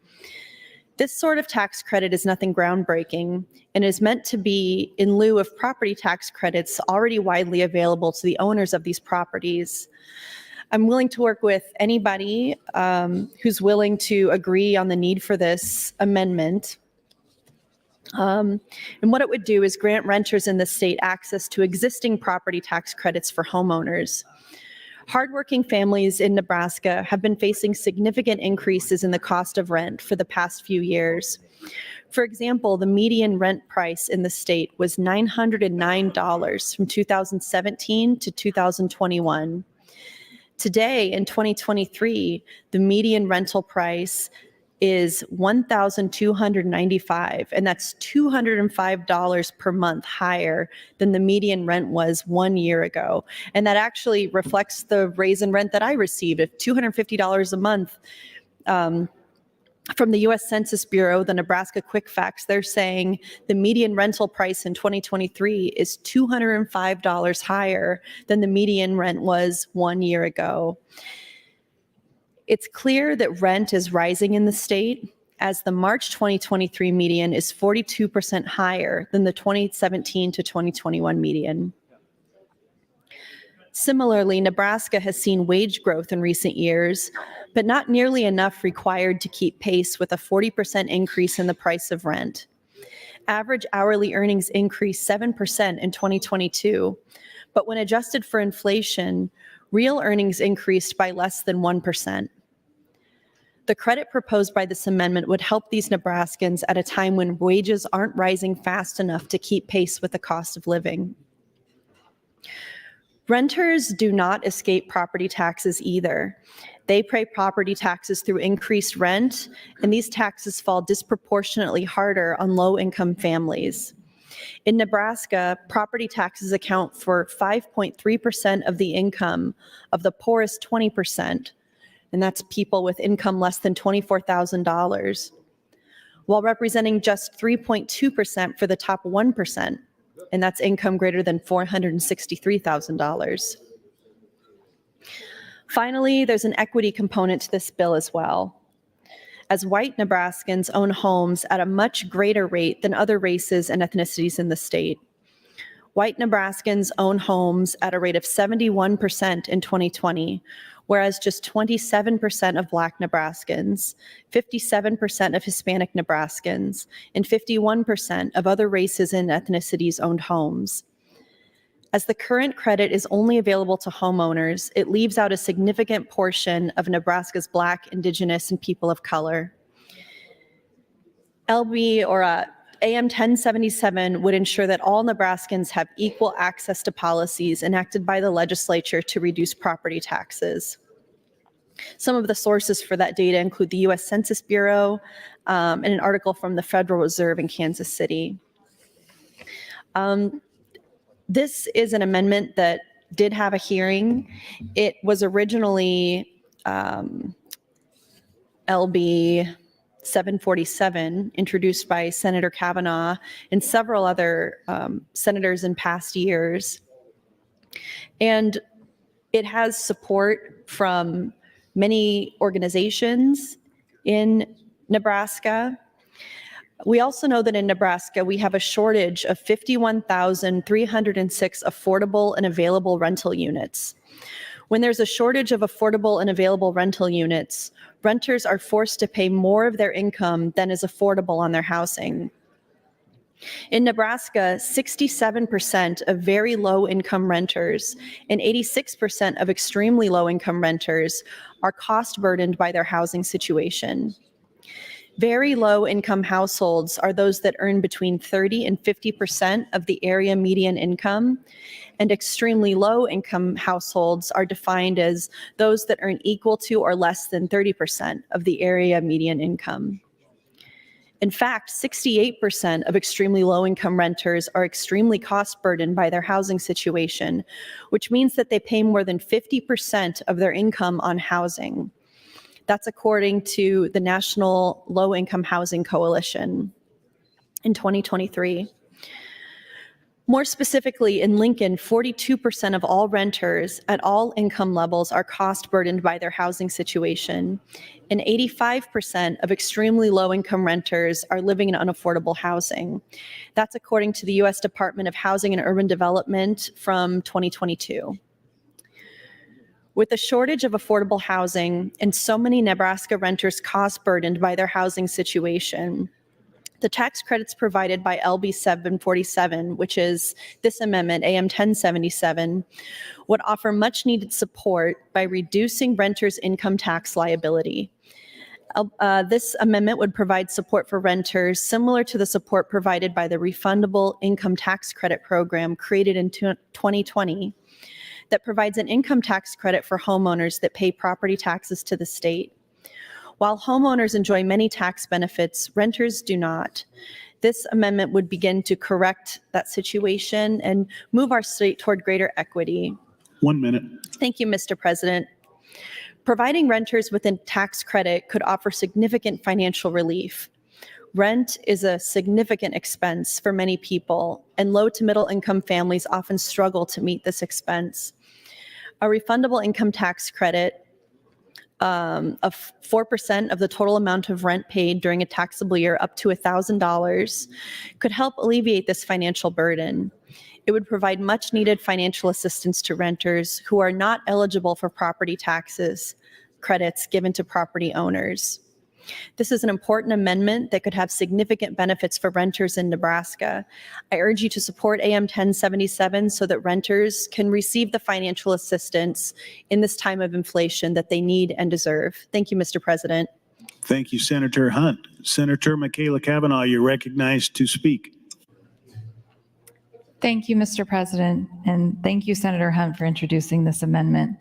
This sort of tax credit is nothing groundbreaking and is meant to be in lieu of property tax credits already widely available to the owners of these properties. I'm willing to work with anybody who's willing to agree on the need for this amendment. And what it would do is grant renters in the state access to existing property tax credits for homeowners. Hardworking families in Nebraska have been facing significant increases in the cost of rent for the past few years. For example, the median rent price in the state was $909 from 2017 to 2021. Today, in 2023, the median rental price is $1,295, and that's $205 per month higher than the median rent was 1 year ago. And that actually reflects the raise in rent that I received of $250 a month. From the U.S. Census Bureau, the Nebraska Quick Facts, they're saying the median rental price in 2023 is $205 higher than the median rent was 1 year ago. It's clear that rent is rising in the state, as the March 2023 median is 42% higher than the 2017 to 2021 median. Similarly, Nebraska has seen wage growth in recent years, but not nearly enough required to keep pace with a 40% increase in the price of rent. Average hourly earnings increased 7% in 2022, but when adjusted for inflation, real earnings increased by less than 1%. The credit proposed by this amendment would help these Nebraskans at a time when wages aren't rising fast enough to keep pace with the cost of living. Renters do not escape property taxes either. They pay property taxes through increased rent, and these taxes fall disproportionately harder on low-income families. In Nebraska, property taxes account for 5.3% of the income of the poorest 20%, and that's people with income less than $24,000, while representing just 3.2% for the top 1%. And that's income greater than $463,000. Finally, there's an equity component to this bill as well. As white Nebraskans own homes at a much greater rate than other races and ethnicities in the state. White Nebraskans own homes at a rate of 71% in 2020, whereas just 27% of Black Nebraskans, 57% of Hispanic Nebraskans, and 51% of other races and ethnicities owned homes. As the current credit is only available to homeowners, it leaves out a significant portion of Nebraska's Black, Indigenous, and people of color. AM 1077 would ensure that all Nebraskans have equal access to policies enacted by the legislature to reduce property taxes. Some of the sources for that data include the U.S. Census Bureau and an article from the Federal Reserve in Kansas City. This is an amendment that did have a hearing. It was originally LB 747, introduced by Senator Kavanaugh and several other senators in past years. And it has support from many organizations in Nebraska. We also know that in Nebraska, we have a shortage of 51,306 affordable and available rental units. When there's a shortage of affordable and available rental units, renters are forced to pay more of their income than is affordable on their housing. In Nebraska, 67% of very low-income renters and 86% of extremely low-income renters are cost burdened by their housing situation. Very low income households are those that earn between 30 and 50% of the area median income, and extremely low income households are defined as those that earn equal to or less than 30% of the area median income. In fact, 68% of extremely low-income renters are extremely cost-burdened by their housing situation, which means that they pay more than 50% of their income on housing. That's according to the National Low-Income Housing Coalition in 2023. More specifically, in Lincoln, 42% of all renters at all income levels are cost-burdened by their housing situation, and 85% of extremely low-income renters are living in unaffordable housing. That's according to the U.S. Department of Housing and Urban Development from 2022. With a shortage of affordable housing and so many Nebraska renters cost-burdened by their housing situation, the tax credits provided by LB 747, which is this amendment, AM 1077, would offer much needed support by reducing renters' income tax liability. This amendment would provide support for renters similar to the support provided by the refundable income tax credit program created in 2020 that provides an income tax credit for homeowners that pay property taxes to the state. While homeowners enjoy many tax benefits, renters do not. This amendment would begin to correct that situation and move our state toward greater equity. 1 minute. Thank you, Mr. President. Providing renters with a tax credit could offer significant financial relief. Rent is a significant expense for many people, and low to middle income families often struggle to meet this expense. A refundable income tax credit of 4% of the total amount of rent paid during a taxable year up to $1,000 could help alleviate this financial burden. It would provide much needed financial assistance to renters who are not eligible for property taxes credits given to property owners. This is an important amendment that could have significant benefits for renters in Nebraska. I urge you to support AM 1077 so that renters can receive the financial assistance in this time of inflation that they need and deserve. Thank you, Mr. President. Thank you, Senator Hunt. Senator Michaela Cavanaugh, you're recognized to speak. Thank you, Mr. President, and thank you, Senator Hunt, for introducing this amendment.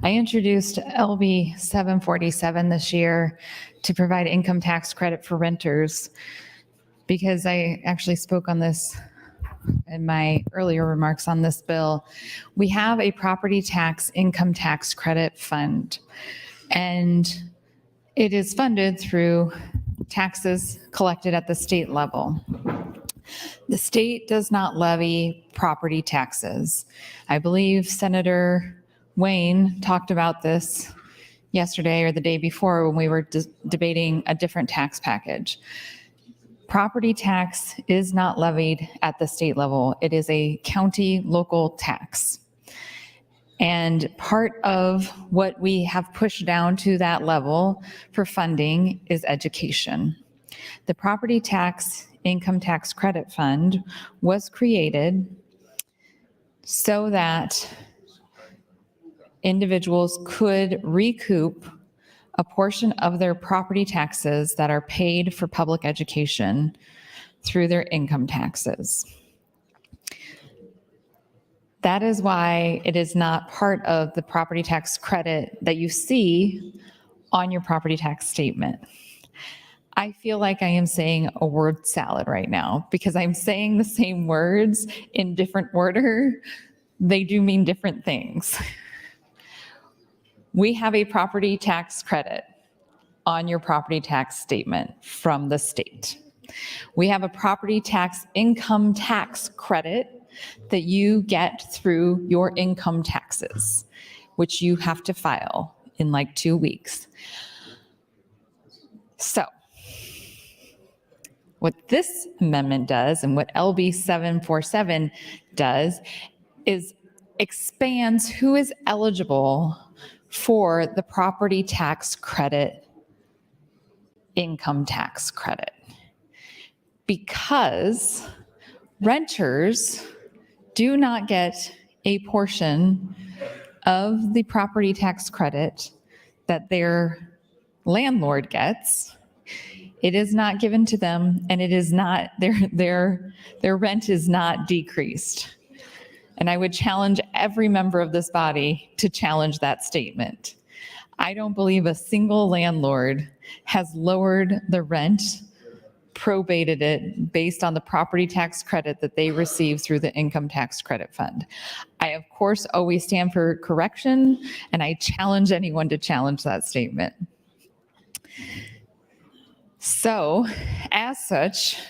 I introduced LB 747 this year to provide income tax credit for renters because I actually spoke on this in my earlier remarks on this bill. We have a property tax income tax credit fund, and it is funded through taxes collected at the state level. The state does not levy property taxes. I believe Senator Wayne talked about this yesterday or the day before when we were debating a different tax package. Property tax is not levied at the state level. It is a county local tax. And part of what we have pushed down to that level for funding is education. The property tax income tax credit fund was created so that individuals could recoup a portion of their property taxes that are paid for public education through their income taxes. That is why it is not part of the property tax credit that you see on your property tax statement. I feel like I am saying a word salad right now because I'm saying the same words in different order. They do mean different things. We have a property tax credit on your property tax statement from the state. We have a property tax income tax credit that you get through your income taxes, which you have to file in like 2 weeks. So what this amendment does and what LB 747 does is expands who is eligible for the property tax credit, income tax credit. Because renters do not get a portion of the property tax credit that they're landlord gets. It is not given to them, and it is not, their rent is not decreased. And I would challenge every member of this body to challenge that statement. I don't believe a single landlord has lowered the rent, probated it based on the property tax credit that they receive through the income tax credit fund. I, of course, always stand for correction, and I challenge anyone to challenge that statement. So, as such,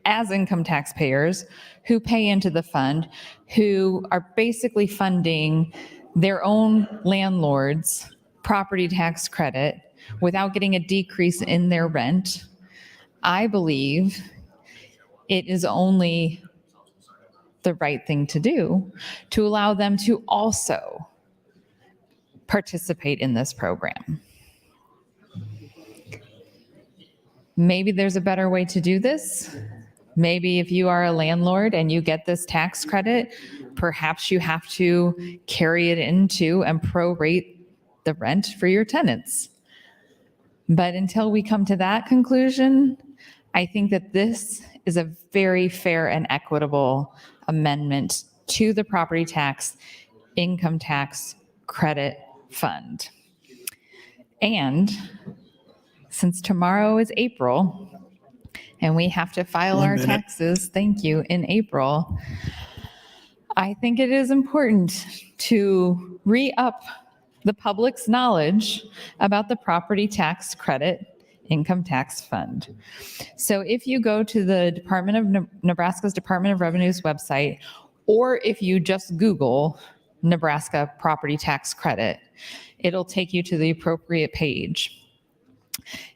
as income taxpayers who pay into the fund, who are basically funding their own landlord's property tax credit without getting a decrease in their rent, I believe it is only the right thing to do to allow them to also participate in this program. Maybe there's a better way to do this. Maybe if you are a landlord and you get this tax credit, perhaps you have to carry it into and prorate the rent for your tenants. But until we come to that conclusion, I think that this is a very fair and equitable amendment to the property tax income tax credit fund. And since tomorrow is April, and we have to file our taxes, thank you, in April, I think it is important to re-up the public's knowledge about the property tax credit income tax fund. So if you go to the Nebraska's Department of Revenue's website, or if you just Google Nebraska property tax credit, it'll take you to the appropriate page.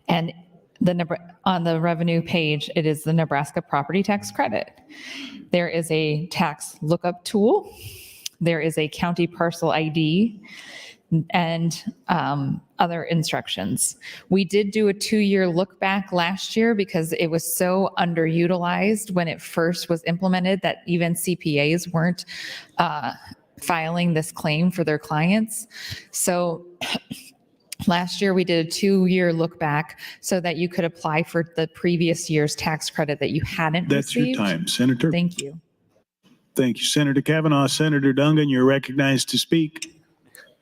And on the revenue page, it is the Nebraska property tax credit. There is a tax lookup tool. There is a county parcel ID and other instructions. We did do a 2-year look back last year because it was so underutilized when it first was implemented that even CPAs weren't filing this claim for their clients. So last year we did a 2-year look back so that you could apply for the previous year's tax credit that you hadn't That's received. your time, Senator. Thank you. Thank you, Senator Kavanaugh. Senator Dungan, you're recognized to speak.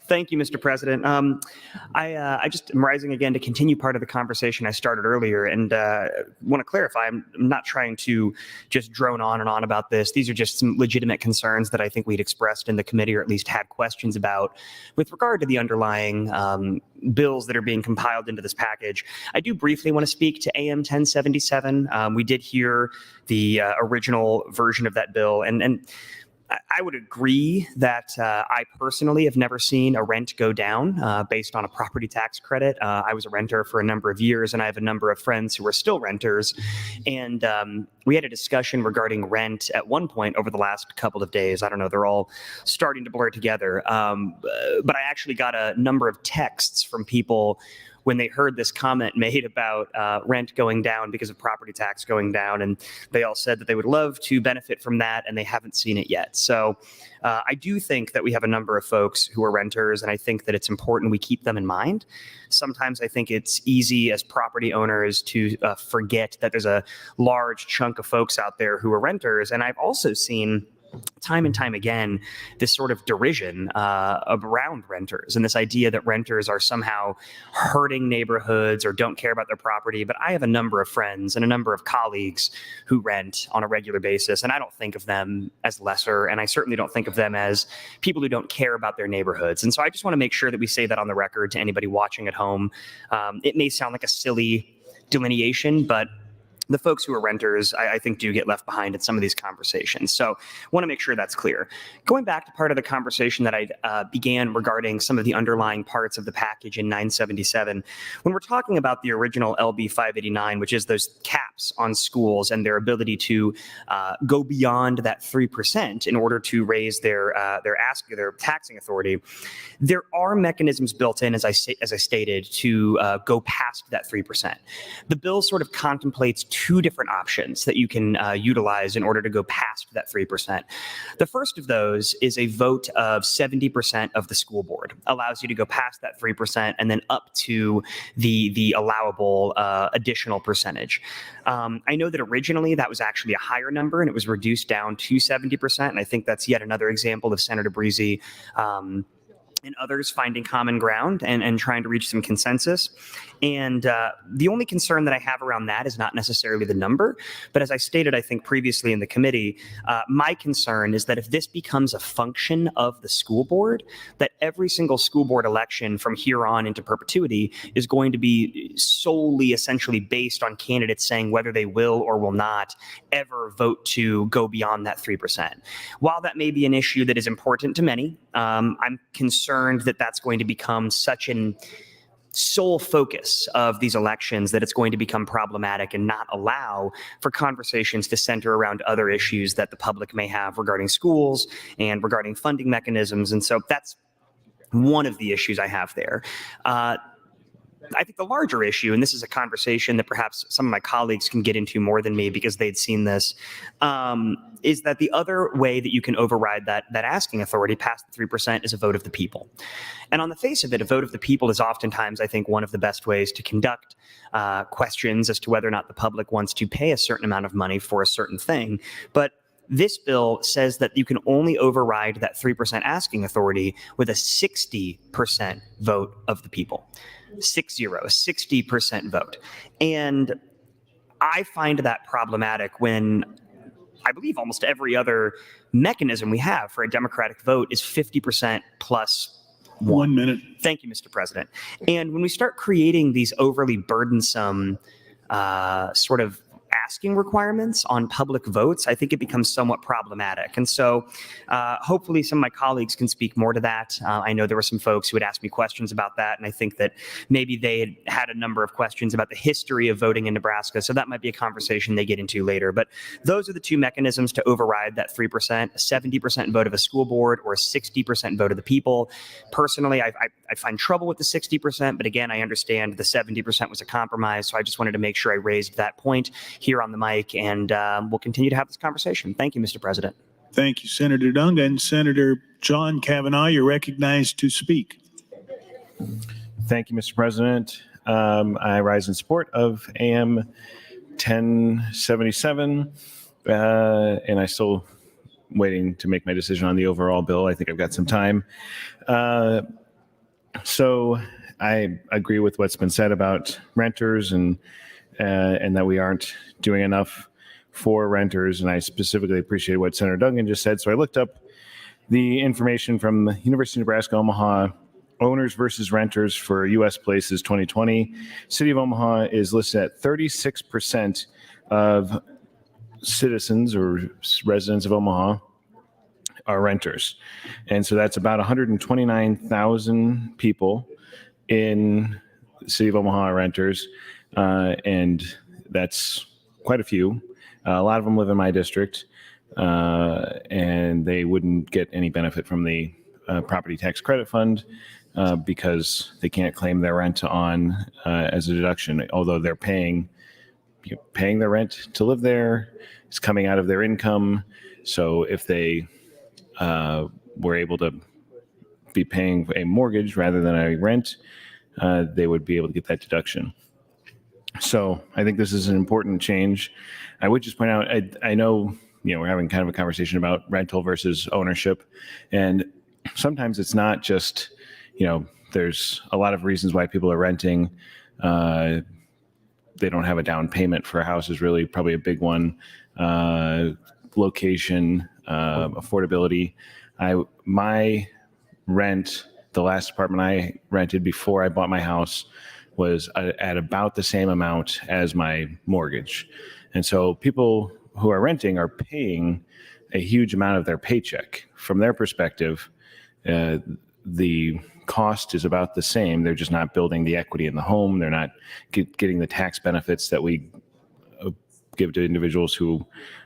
Thank you, Mr. President. I just am rising again to continue part of the conversation I started earlier, and want to clarify, I'm not trying to just drone on and on about this. These are just some legitimate concerns that I think we'd expressed in the committee, or at least had questions about with regard to the underlying bills that are being compiled into this package. I do briefly want to speak to AM 1077. We did hear the original version of that bill, and I would agree that I personally have never seen a rent go down based on a property tax credit. I was a renter for a number of years, and I have a number of friends who are still renters. And we had a discussion regarding rent at one point over the last couple of days. I don't know, they're all starting to blur together. But I actually got a number of texts from people when they heard this comment made about rent going down because of property tax going down. And they all said that they would love to benefit from that, and they haven't seen it yet. So I do think that we have a number of folks who are renters, and I think that it's important we keep them in mind. Sometimes I think it's easy as property owners to forget that there's a large chunk of folks out there who are renters. And I've also seen time and time again this sort of derision around renters, and this idea that renters are somehow hurting neighborhoods or don't care about their property. But I have a number of friends and a number of colleagues who rent on a regular basis, and I don't think of them as lesser, and I certainly don't think of them as people who don't care about their neighborhoods. And so I just want to make sure that we say that on the record to anybody watching at home. It may sound like a silly delineation, but the folks who are renters, I think, do get left behind in some of these conversations. So I want to make sure that's clear. Going back to part of the conversation that I began regarding some of the underlying parts of the package in 977, when we're talking about the original LB 589, which is those caps on schools and their ability to go beyond that 3% in order to raise their taxing authority, there are mechanisms built in, as I stated, to go past that 3%. The bill sort of contemplates two different options that you can utilize in order to go past that 3%. The first of those is a vote of 70% of the school board. Allows you to go past that 3% and then up to the allowable additional percentage. I know that originally that was actually a higher number and it was reduced down to 70%. And I think that's yet another example of Senator Breezy and others finding common ground and trying to reach some consensus. And the only concern that I have around that is not necessarily the number, but as I stated, I think previously in the committee, my concern is that if this becomes a function of the school board, that every single school board election from here on into perpetuity is going to be solely essentially based on candidates saying whether they will or will not ever vote to go beyond that 3%. While that may be an issue that is important to many, I'm concerned that that's going to become such an sole focus of these elections that it's going to become problematic and not allow for conversations to center around other issues that the public may have regarding schools and regarding funding mechanisms. And so that's one of the issues I have there. I think the larger issue, and this is a conversation that perhaps some of my colleagues can get into more than me because they'd seen this, is that the other way that you can override that asking authority past the 3% is a vote of the people. And on the face of it, a vote of the people is oftentimes, I think, one of the best ways to conduct questions as to whether or not the public wants to pay a certain amount of money for a certain thing. But this bill says that you can only override that 3% asking authority with a 60% vote of the people. 60% vote. And I find that problematic when I believe almost every other mechanism we have for a democratic vote is 50% plus 1 minute. Thank you, Mr. President. And when we start creating these overly burdensome sort of asking requirements on public votes, I think it becomes somewhat problematic. And so hopefully some of my colleagues can speak more to that. I know there were some folks who had asked me questions about that, and I think that maybe they had a number of questions about the history of voting in Nebraska, so that might be a conversation they get into later. But those are the two mechanisms to override that 3%, a 70% vote of a school board or a 60% vote of the people. Personally, I find trouble with the 60%, but again, I understand the 70% was a compromise, so I just wanted to make sure I raised that point here on the mic, and we'll continue to have this conversation. Thank you, Mr. President. Thank you, Senator Dungan. Senator John Kavanaugh, you're recognized to speak. Thank you, Mr. President. I rise in support of AM 1077, and I'm still waiting to make my decision on the overall bill. I think I've got some time. So I agree with what's been said about renters and that we aren't doing enough for renters. And I specifically appreciate what Senator Dungan just said. So I looked up the information from the University of Nebraska Omaha Owners versus Renters for U.S. Places 2020. City of Omaha is listed at 36% of citizens or residents of Omaha are renters. And so that's about 129,000 people in the City of Omaha are renters. And that's quite a few. A lot of them live in my district, and they wouldn't get any benefit from the property tax credit fund because they can't claim their rent on as a deduction, although they're paying their rent to live there. It's coming out of their income. So if they were able to be paying a mortgage rather than a rent, they would be able to get that deduction. So I think this is an important change. I would just point out, I know, we're having kind of a conversation about rental versus ownership. And sometimes it's not just, there's a lot of reasons why people are renting. They don't have a down payment for a house is really probably a big one. Location, affordability. My rent, the last apartment I rented before I bought my house, was at about the same amount as my mortgage. And so people who are renting are paying a huge amount of their paycheck. From their perspective, the cost is about the same. They're just not building the equity in the home. They're not getting the tax benefits that we give to individuals who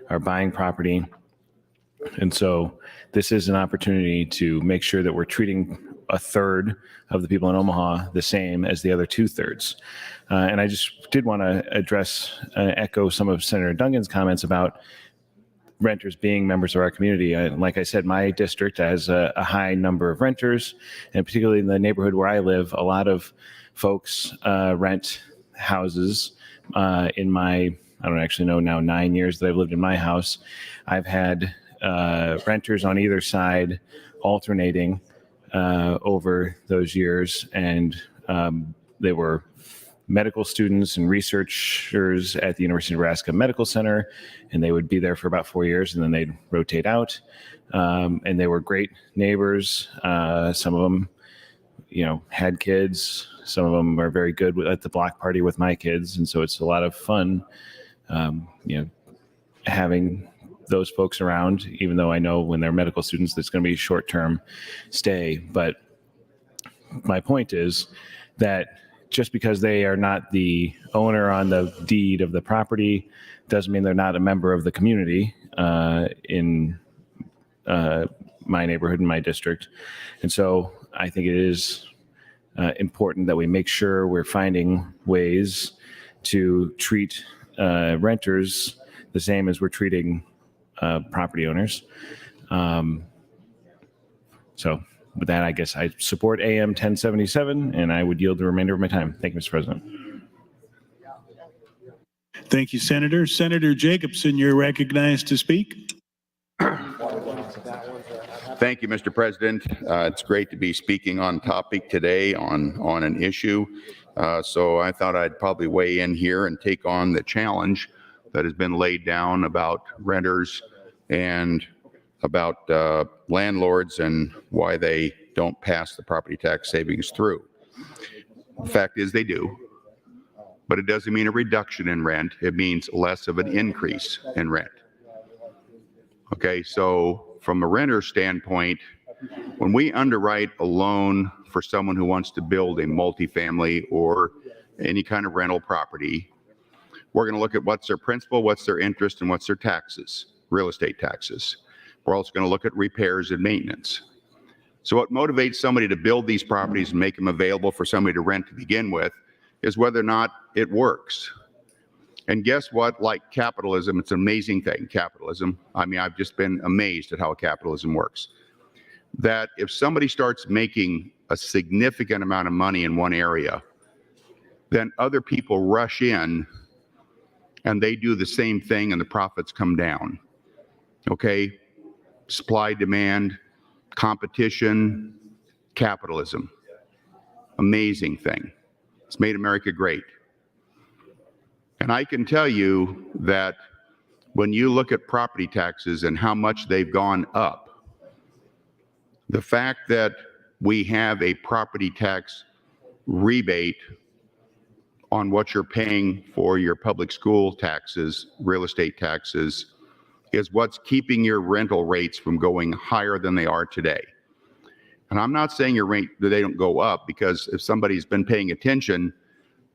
are buying property. And so this is an opportunity to make sure that we're treating a third of the people in Omaha the same as the other 2/3. And I just did want to echo some of Senator Dungan's comments about renters being members of our community. Like I said, my district has a high number of renters, and particularly in the neighborhood where I live, a lot of folks rent houses. In my, I don't actually know now, 9 years that I've lived in my house, I've had renters on either side alternating over those years, and they were medical students and researchers at the University of Nebraska Medical Center, and they would be there for about 4 years, and then they'd rotate out. And they were great neighbors. Some of them, had kids. Some of them are very good at the block party with my kids, and so it's a lot of fun, having those folks around. Even though I know when they're medical students, that's going to be short-term stay. But my point is that just because they are not the owner on the deed of the property doesn't mean they're not a member of the community in my neighborhood, in my district. And so I think it is important that we make sure we're finding ways to treat renters the same as we're treating property owners. So with that, I guess I support AM 1077, and I would yield the remainder of my time. Thank you, Mr. President. Thank you, Senator. Senator Jacobson, you're recognized to speak. Thank you, Mr. President. It's great to be speaking on topic today on an issue. So I thought I'd probably weigh in here and take on the challenge that has been laid down about renters and about landlords and why they don't pass the property tax savings through. The fact is they do, but it doesn't mean a reduction in rent. It means less of an increase in rent. Okay, so from a renter standpoint, when we underwrite a loan for someone who wants to build a multifamily or any kind of rental property, we're going to look at what's their principal, what's their interest, and what's their taxes, real estate taxes. We're also going to look at repairs and maintenance. So what motivates somebody to build these properties and make them available for somebody to rent to begin with is whether or not it works. And guess what? Like capitalism, it's an amazing thing, capitalism. I mean, I've just been amazed at how capitalism works. That if somebody starts making a significant amount of money in one area, then other people rush in and they do the same thing and the profits come down. Okay? Supply, demand, competition, capitalism. Amazing thing. It's made America great. And I can tell you that when you look at property taxes and how much they've gone up, the fact that we have a property tax rebate on what you're paying for your public school taxes, real estate taxes, is what's keeping your rental rates from going higher than they are today. And I'm not saying your rate that they don't go up, because if somebody's been paying attention,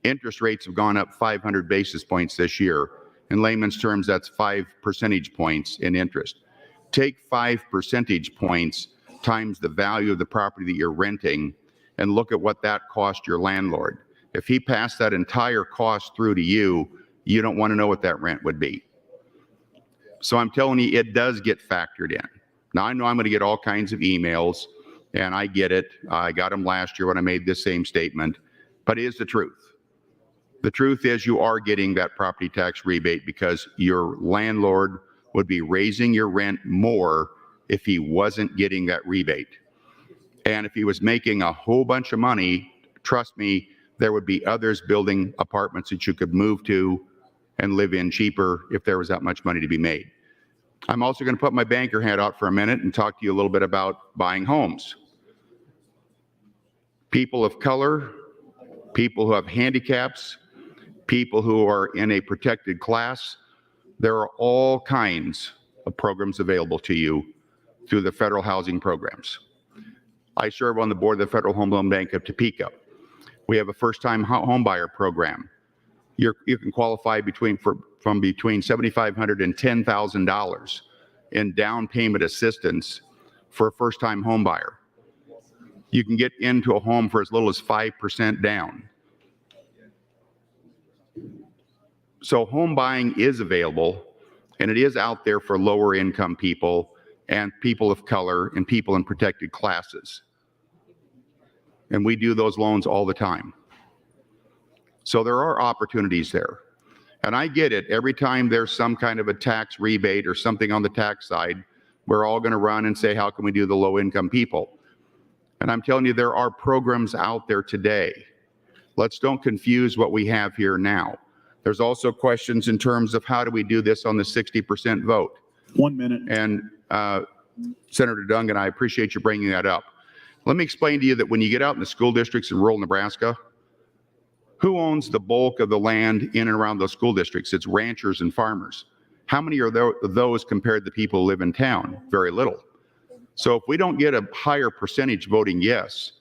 interest rates have gone up 500 basis points this year. In layman's terms, that's 5 percentage points in interest. Take 5 percentage points times the value of the property that you're renting and look at what that cost your landlord. If he passed that entire cost through to you, you don't want to know what that rent would be. So I'm telling you, it does get factored in. Now, I know I'm going to get all kinds of emails, and I get it. I got them last year when I made this same statement, but it is the truth. The truth is you are getting that property tax rebate because your landlord would be raising your rent more if he wasn't getting that rebate. And if he was making a whole bunch of money, trust me, there would be others building apartments that you could move to and live in cheaper if there was that much money to be made. I'm also going to put my banker hat out for a minute and talk to you a little bit about buying homes. People of color, people who have handicaps, people who are in a protected class, there are all kinds of programs available to you through the federal housing programs. I serve on the board of the Federal Home Loan Bank of Topeka. We have a first-time home buyer program. You can qualify from between $7,500 and $10,000 in down payment assistance for a first-time home buyer. You can get into a home for as little as 5% down. So home buying is available, and it is out there for lower income people and people of color and people in protected classes. And we do those loans all the time. So there are opportunities there. And I get it. Every time there's some kind of a tax rebate or something on the tax side, we're all going to run and say, how can we do the low income people? And I'm telling you, there are programs out there today. Let's don't confuse what we have here now. There's also questions in terms of how do we do this on the 60% vote? 1 minute. And Senator Dungan, I appreciate you bringing that up. Let me explain to you that when you get out in the school districts in rural Nebraska, who owns the bulk of the land in and around those school districts? It's ranchers and farmers. How many are those compared to people who live in town? Very little. So if we don't get a higher percentage voting yes,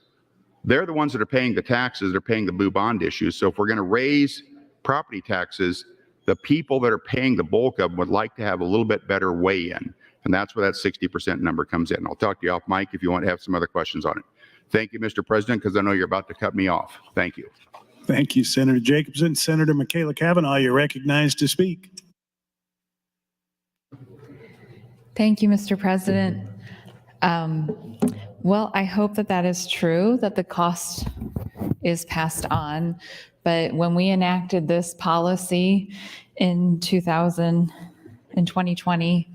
they're the ones that are paying the taxes, they're paying the blue bond issues. So if we're going to raise property taxes, the people that are paying the bulk of them would like to have a little bit better weigh in. And that's where that 60% number comes in. I'll talk to you off mic if you want to have some other questions on it. Thank you, Mr. President, because I know you're about to cut me off. Thank you. Thank you, Senator Jacobson. Senator Michaela Cavanaugh, you're recognized to speak. Thank you, Mr. President. Well, I hope that that is true, that the cost is passed on. But when we enacted this policy in 2020,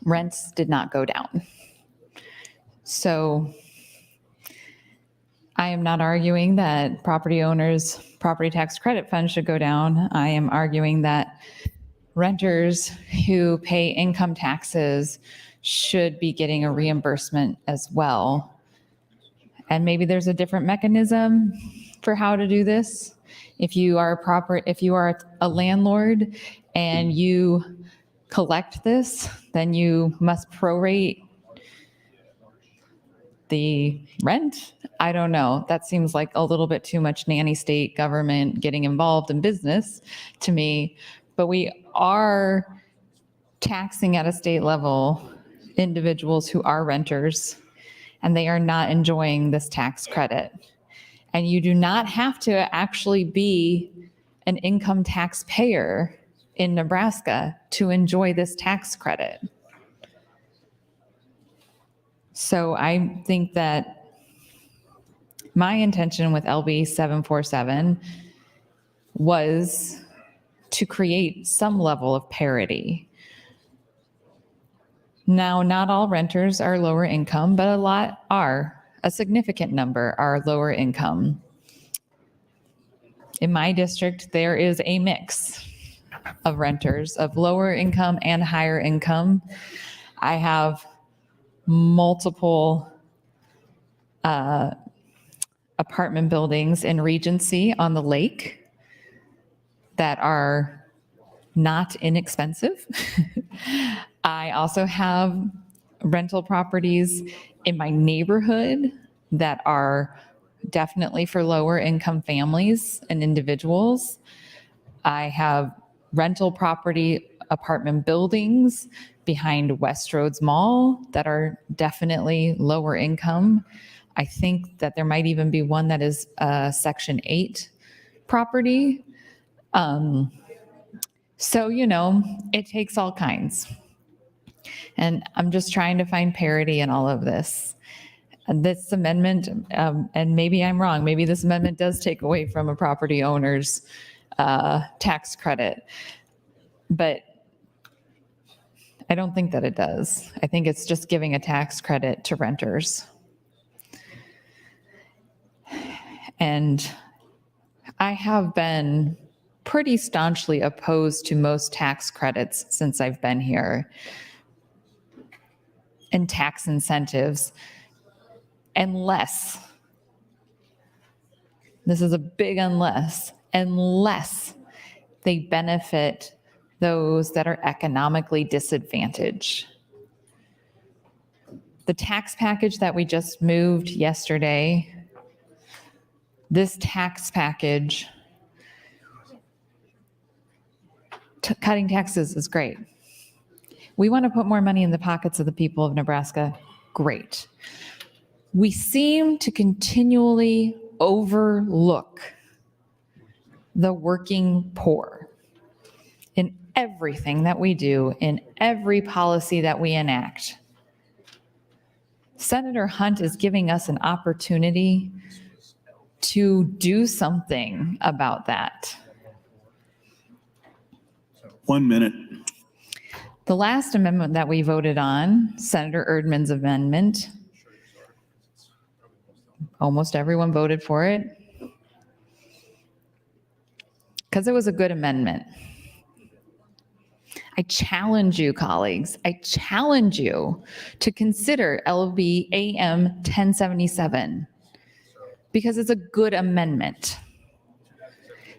rents did not go down. So I am not arguing that property owners' property tax credit funds should go down. I am arguing that renters who pay income taxes should be getting a reimbursement as well. And maybe there's a different mechanism for how to do this. If you are a landlord and you collect this, then you must prorate the rent. I don't know. That seems like a little bit too much nanny state government getting involved in business to me. But we are taxing at a state level individuals who are renters, and they are not enjoying this tax credit. And you do not have to actually be an income taxpayer in Nebraska to enjoy this tax credit. So I think that my intention with LB 747 was to create some level of parity. Now, not all renters are lower income, but a lot are. A significant number are lower income. In my district, there is a mix of renters of lower income and higher income. I have multiple apartment buildings in Regency on the lake that are not inexpensive. I also have rental properties in my neighborhood that are definitely for lower income families and individuals. I have rental property apartment buildings behind Westroads Mall that are definitely lower income. I think that there might even be one that is a Section 8 property. So, you know, it takes all kinds. And I'm just trying to find parity in all of this. This amendment, and maybe I'm wrong, maybe this amendment does take away from a property owner's tax credit, but I don't think that it does. I think it's just giving a tax credit to renters. And I have been pretty staunchly opposed to most tax credits since I've been here, and tax incentives, unless, this is a big unless they benefit those that are economically disadvantaged. The tax package that we just moved yesterday, this tax package, cutting taxes is great. We want to put more money in the pockets of the people of Nebraska. Great. We seem to continually overlook the working poor in everything that we do, in every policy that we enact. Senator Hunt is giving us an opportunity to do something about that. 1 minute. The last amendment that we voted on, Senator Erdman's amendment, almost everyone voted for it because it was a good amendment. I challenge you, colleagues, I challenge you to consider LB AM 1077 because it's a good amendment.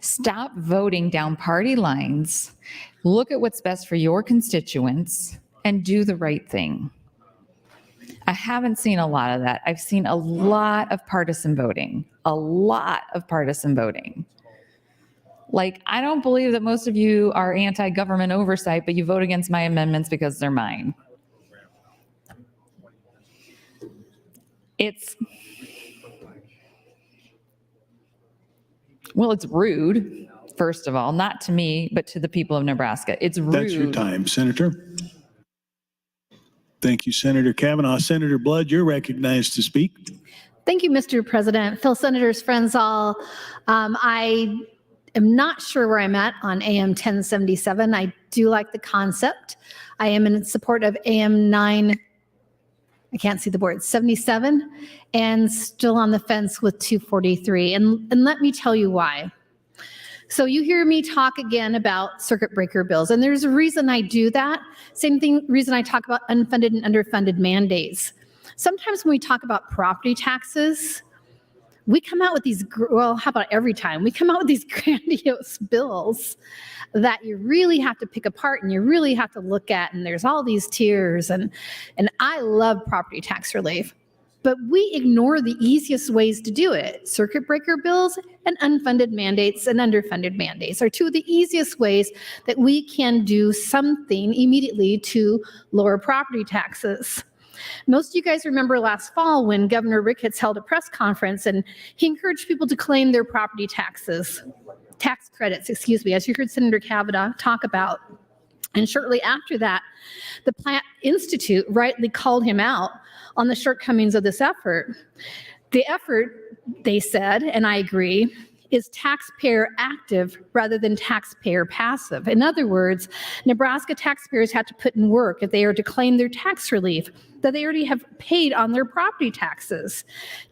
Stop voting down party lines. Look at what's best for your constituents and do the right thing. I haven't seen a lot of that. I've seen a lot of partisan voting, a lot of partisan voting. Like, I don't believe that most of you are anti-government oversight, but you vote against my amendments because they're mine. It's rude, first of all, not to me, but to the people of Nebraska. It's rude. That's your time, Senator. Thank you, Senator Kavanaugh. Senator Blood, you're recognized to speak. Thank you, Mr. President. Fellow senators, friends all, I am not sure where I'm at on AM 1077. I do like the concept. I am in support of AM 9, I can't see the board, 77, and still on the fence with 243. And let me tell you why. So you hear me talk again about circuit breaker bills, and there's a reason I do that. Same thing, reason I talk about unfunded and underfunded mandates. Sometimes when we talk about property taxes, we come out with these, well, how about every time? We come out with these grandiose bills that you really have to pick apart and you really have to look at, and there's all these tiers, and I love property tax relief. But we ignore the easiest ways to do it. Circuit breaker bills and unfunded mandates and underfunded mandates are two of the easiest ways that we can do something immediately to lower property taxes. Most of you guys remember last fall when Governor Ricketts held a press conference and he encouraged people to claim their property tax credits, as you heard Senator Kavanaugh talk about. And shortly after that, the Plant Institute rightly called him out on the shortcomings of this effort. The effort, they said, and I agree, is taxpayer active rather than taxpayer passive. In other words, Nebraska taxpayers have to put in work if they are to claim their tax relief that they already have paid on their property taxes.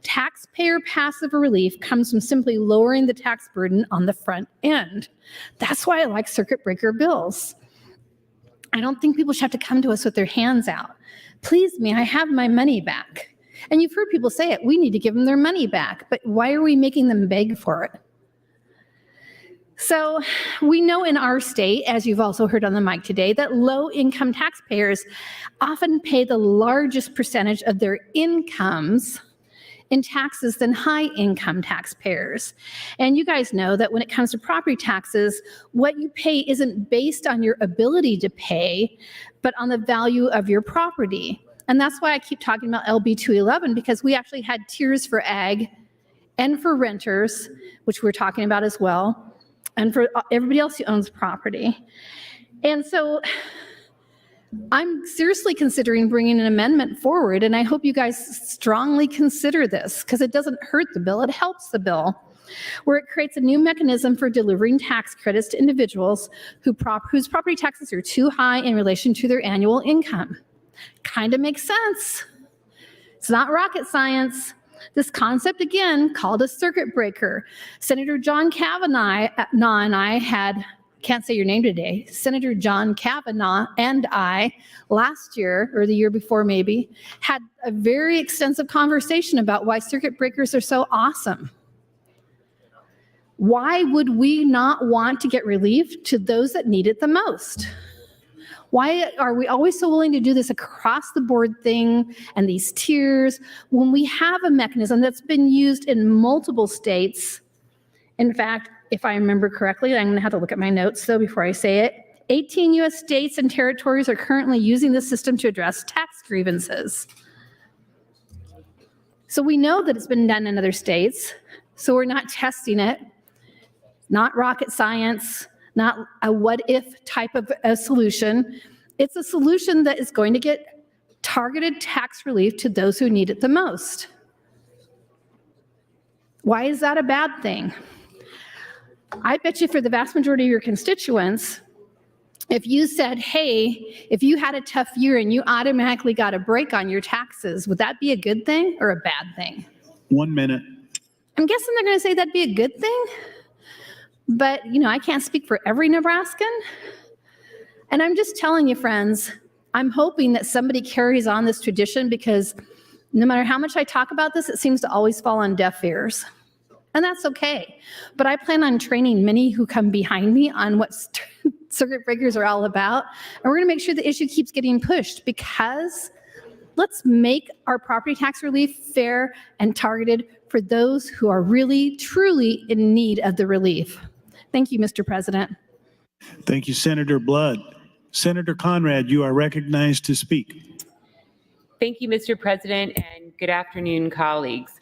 Taxpayer passive relief comes from simply lowering the tax burden on the front end. That's why I like circuit breaker bills. I don't think people should have to come to us with their hands out. Please, may I have my money back? And you've heard people say it, we need to give them their money back, but why are we making them beg for it? So we know in our state, as you've also heard on the mic today, that low-income taxpayers often pay the largest percentage of their incomes in taxes than high-income taxpayers. And you guys know that when it comes to property taxes, what you pay isn't based on your ability to pay, but on the value of your property. And that's why I keep talking about LB 211, because we actually had tiers for ag and for renters, which we're talking about as well, and for everybody else who owns property. And so I'm seriously considering bringing an amendment forward, and I hope you guys strongly consider this, because it doesn't hurt the bill, it helps the bill, where it creates a new mechanism for delivering tax credits to individuals whose property taxes are too high in relation to their annual income. Kind of makes sense. It's not rocket science. This concept, again, called a circuit breaker. Senator John Kavanaugh and I had, can't say your name today, Senator John Kavanaugh and I, last year, or the year before maybe, had a very extensive conversation about why circuit breakers are so awesome. Why would we not want to get relief to those that need it the most? Why are we always so willing to do this across the board thing and these tiers when we have a mechanism that's been used in multiple states? In fact, if I remember correctly, I'm going to have to look at my notes though before I say it. 18 U.S. states and territories are currently using this system to address tax grievances. So we know that it's been done in other states. So we're not testing it, not rocket science, not a what if type of a solution. It's a solution that is going to get targeted tax relief to those who need it the most. Why is that a bad thing? I bet you for the vast majority of your constituents, if you said, hey, if you had a tough year and you automatically got a break on your taxes, would that be a good thing or a bad thing? 1 minute. I'm guessing they're going to say that'd be a good thing. But, I can't speak for every Nebraskan. And I'm just telling you, friends, I'm hoping that somebody carries on this tradition, because no matter how much I talk about this, it seems to always fall on deaf ears. And that's okay. But I plan on training many who come behind me on what circuit breakers are all about. And we're going to make sure the issue keeps getting pushed, because let's make our property tax relief fair and targeted for those who are really, truly in need of the relief. Thank you, Mr. President. Thank you, Senator Blood. Senator Conrad, you are recognized to speak. Thank you, Mr. President, and good afternoon, colleagues.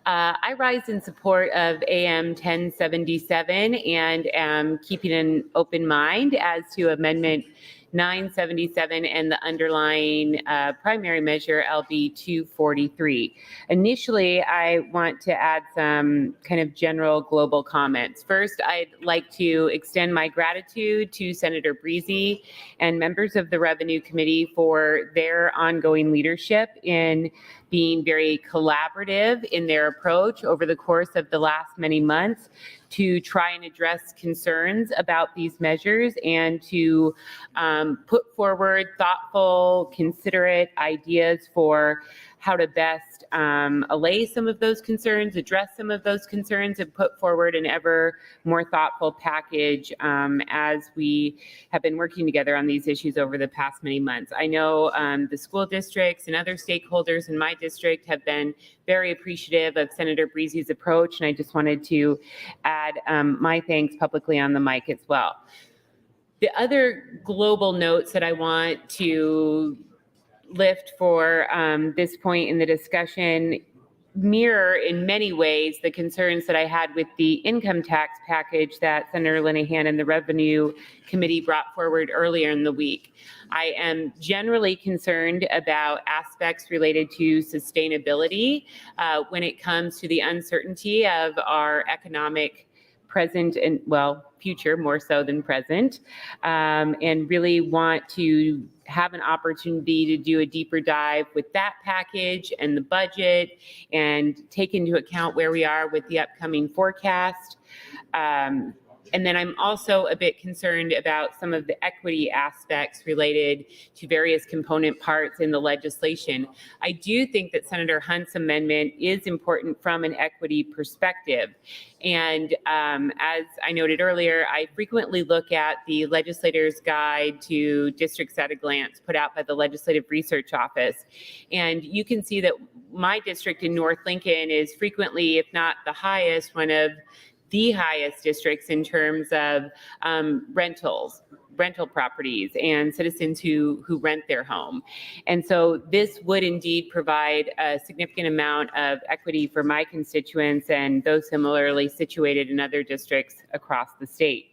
I rise in support of AM 1077 and am keeping an open mind as to Amendment 977 and the underlying primary measure LB 243. Initially, I want to add some kind of general global comments. First, I'd like to extend my gratitude to Senator Breezy and members of the Revenue Committee for their ongoing leadership in being very collaborative in their approach over the course of the last many months to try and address concerns about these measures and to put forward thoughtful, considerate ideas for how to best allay some of those concerns, address some of those concerns, and put forward an ever more thoughtful package as we have been working together on these issues over the past many months. I know the school districts and other stakeholders in my district have been very appreciative of Senator Breezy's approach, and I just wanted to add my thanks publicly on the mic as well. The other global notes that I want to lift for this point in the discussion mirror in many ways the concerns that I had with the income tax package that Senator Linehan and the Revenue Committee brought forward earlier in the week. I am generally concerned about aspects related to sustainability when it comes to the uncertainty of our economic present and, well, future more so than present, and really want to have an opportunity to do a deeper dive with that package and the budget and take into account where we are with the upcoming forecast. And then I'm also a bit concerned about some of the equity aspects related to various component parts in the legislation. I do think that Senator Hunt's amendment is important from an equity perspective. And as I noted earlier, I frequently look at the Legislator's Guide to Districts at a Glance put out by the Legislative Research Office. And you can see that my district in North Lincoln is frequently, if not the highest, one of the highest districts in terms of rental properties and citizens who rent their home. And so this would indeed provide a significant amount of equity for my constituents and those similarly situated in other districts across the state.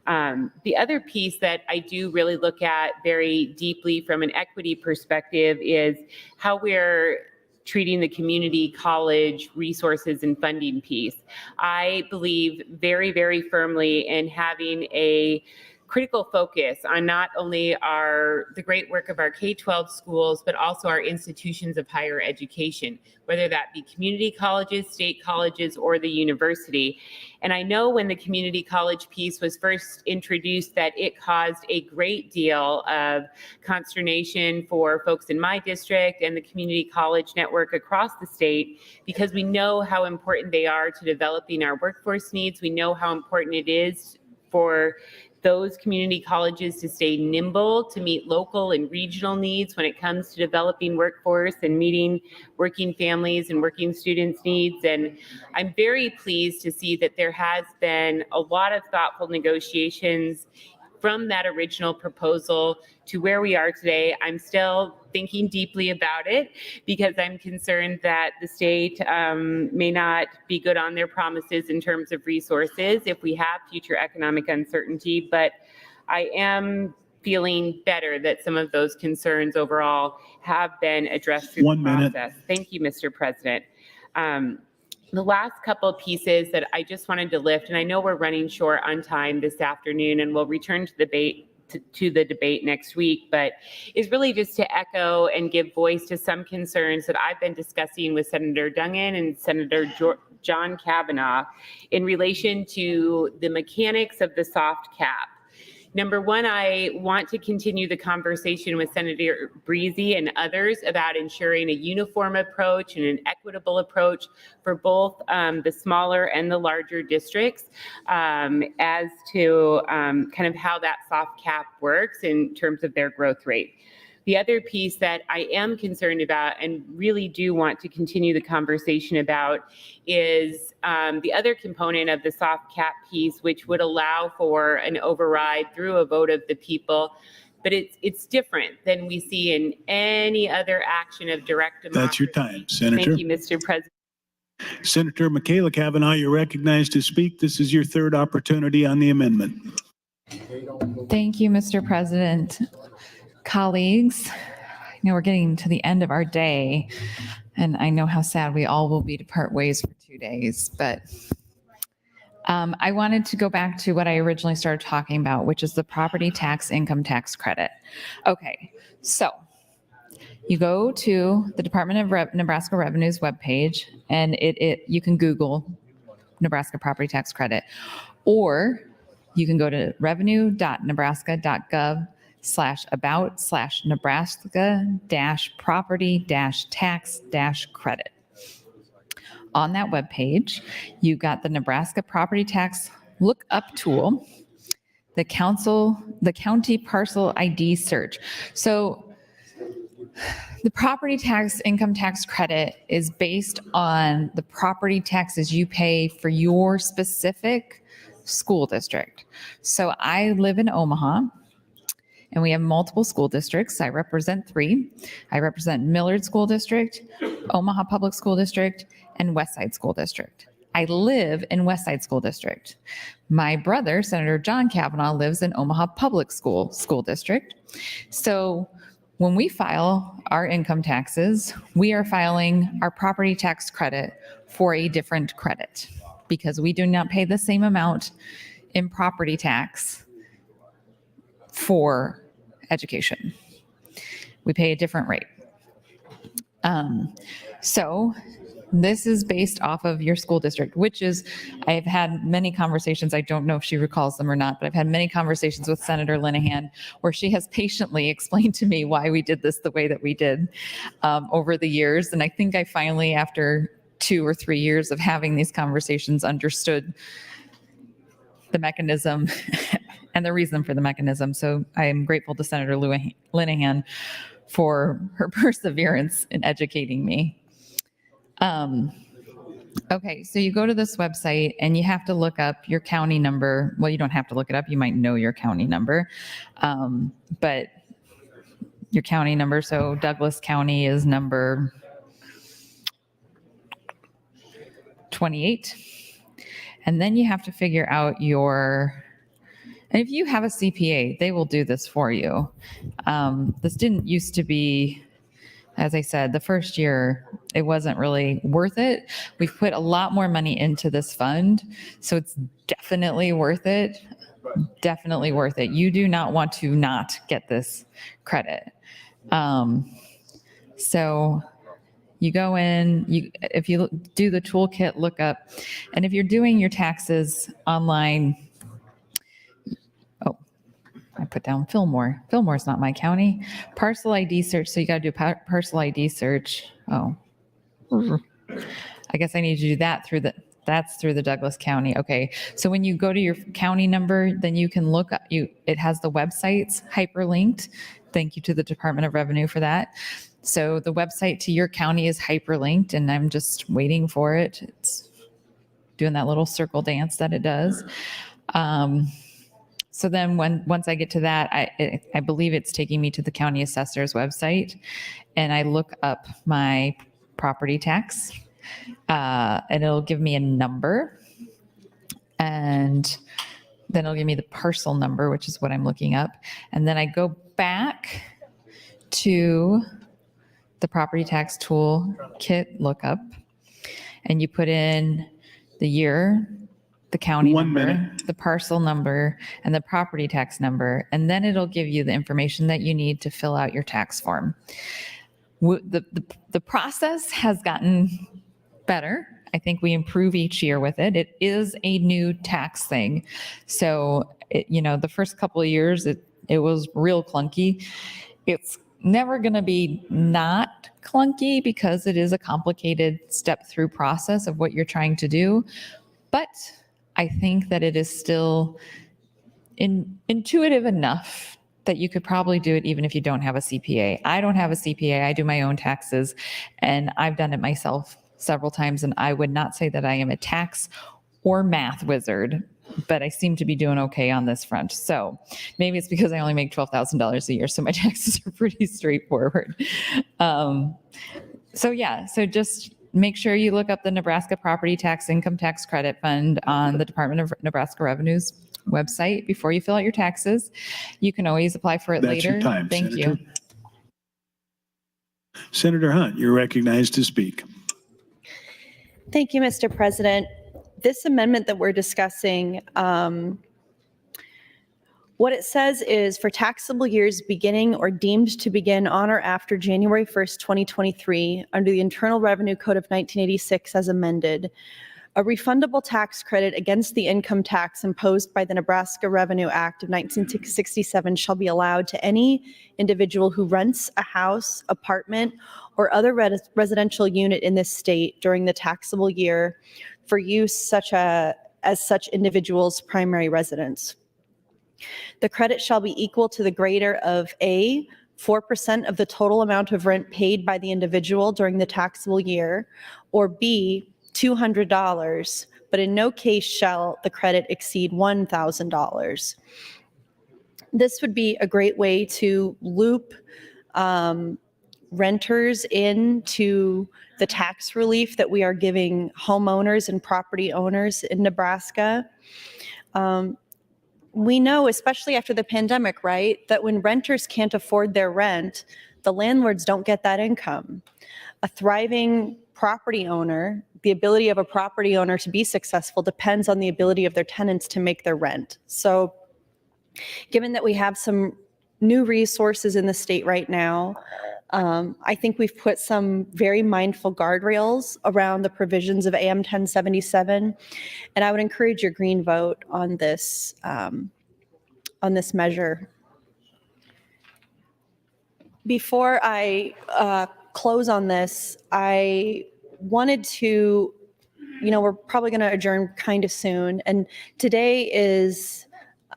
The other piece that I do really look at very deeply from an equity perspective is how we're treating the community college resources and funding piece. I believe very, very firmly in having a critical focus on not only the great work of our K-12 schools, but also our institutions of higher education, whether that be community colleges, state colleges, or the university. And I know when the community college piece was first introduced that it caused a great deal of consternation for folks in my district and the community college network across the state, because we know how important they are to developing our workforce needs. We know how important it is for those community colleges to stay nimble to meet local and regional needs when it comes to developing workforce and meeting working families and working students' needs. And I'm very pleased to see that there has been a lot of thoughtful negotiations from that original proposal to where we are today, I'm still thinking deeply about it because I'm concerned that the state may not be good on their promises in terms of resources if we have future economic uncertainty. But I am feeling better that some of those concerns overall have been addressed through the process. Thank you, Mr. President. The last couple of pieces that I just wanted to lift, and I know we're running short on time this afternoon, and we'll return to the debate next week, but is really just to echo and give voice to some concerns that I've been discussing with Senator Dungin and Senator John Kavanaugh in relation to the mechanics of the soft cap. Number one, I want to continue the conversation with Senator Breezy and others about ensuring a uniform approach and an equitable approach for both the smaller and the larger districts as to kind of how that soft cap works in terms of their growth rate. The other piece that I am concerned about and really do want to continue the conversation about is the other component of the soft cap piece, which would allow for an override through a vote of the people. But it's different than we see in any other action of direct democracy. That's your time, Senator. Thank you, Mr. President. Senator Michaela Kavanaugh, you're recognized to speak. This is your third opportunity on the amendment. Thank you, Mr. President. Colleagues, I know we're getting to the end of our day, and I know how sad we all will be to part ways for 2 days, but I wanted to go back to what I originally started talking about, which is the property tax income tax credit. Okay, so you go to the Department of Nebraska Revenue's webpage, and you can Google Nebraska property tax credit, or you can go to revenue.nebraska.gov/about/Nebraska-property-tax-credit. On that webpage, you got the Nebraska property tax lookup tool, the county parcel ID search. So the property tax income tax credit is based on the property taxes you pay for your specific school district. So I live in Omaha, and we have multiple school districts. I represent 3. I represent Millard School District, Omaha Public School District, and Westside School District. I live in Westside School District. My brother, Senator John Kavanaugh, lives in Omaha Public School District. So when we file our income taxes, we are filing our property tax credit for a different credit because we do not pay the same amount in property tax for education. We pay a different rate. So this is based off of your school district, which is, I've had many conversations, I don't know if she recalls them or not, but I've had many conversations with Senator Linehan where she has patiently explained to me why we did this the way that we did over the years. And I think I finally, after 2 or 3 years of having these conversations, understood the mechanism and the reason for the mechanism. So I am grateful to Senator Linehan for her perseverance in educating me. Okay, so you go to this website and you have to look up your county number. Well, you don't have to look it up. You might know your county number, but your county number. So Douglas County is number 28. And then you have to figure out and if you have a CPA, they will do this for you. This didn't used to be, as I said, the first year, it wasn't really worth it. We've put a lot more money into this fund, so it's definitely worth it. Definitely worth it. You do not want to not get this credit. So you go in, if you do the toolkit lookup, and if you're doing your taxes online, I put down Fillmore. Fillmore's not my county. Parcel ID search. So you got to do parcel ID search. Oh, I guess I need to do that that's through the Douglas County. Okay. So when you go to your county number, then you can look up, it has the websites hyperlinked. Thank you to the Department of Revenue for that. So the website to your county is hyperlinked, and I'm just waiting for it. It's doing that little circle dance that it does. So then once I get to that, I believe it's taking me to the county assessor's website, and I look up my property tax, and it'll give me a number, and then it'll give me the parcel number, which is what I'm looking up. And then I go back to the property tax toolkit lookup, and you put in the year, the county number, the parcel number, and the property tax number, and then it'll give you the information that you need to fill out your tax form. The process has gotten better. I think we improve each year with it. It is a new tax thing. So, the first couple of years, it was real clunky. It's never going to be not clunky because it is a complicated step-through process of what you're trying to do. But I think that it is still intuitive enough that you could probably do it even if you don't have a CPA. I don't have a CPA. I do my own taxes, and I've done it myself several times, and I would not say that I am a tax or math wizard, but I seem to be doing okay on this front. So maybe it's because I only make $12,000 a year, so my taxes are pretty straightforward. So just make sure you look up the Nebraska Property Tax Income Tax Credit Fund on the Department of Nebraska Revenue's website before you fill out your taxes. You can always apply for it later. That's your time, Thank Senator. you. Senator Hunt, you're recognized to speak. Thank you, Mr. President. This amendment that we're discussing, what it says is for taxable years beginning or deemed to begin on or after January 1st, 2023, under the Internal Revenue Code of 1986 as amended, a refundable tax credit against the income tax imposed by the Nebraska Revenue Act of 1967 shall be allowed to any individual who rents a house, apartment, or other residential unit in this state during the taxable year for use as such individual's primary residence. The credit shall be equal to the greater of A, 4% of the total amount of rent paid by the individual during the taxable year, or B, $200, but in no case shall the credit exceed $1,000. This would be a great way to loop renters into the tax relief that we are giving homeowners and property owners in Nebraska. We know, especially after the pandemic, right, that when renters can't afford their rent, the landlords don't get that income. A thriving property owner, the ability of a property owner to be successful depends on the ability of their tenants to make their rent. So given that we have some new resources in the state right now, I think we've put some very mindful guardrails around the provisions of AM 1077, and I would encourage your green vote on this measure. Before I close on this, I wanted to, we're probably going to adjourn kind of soon, and today is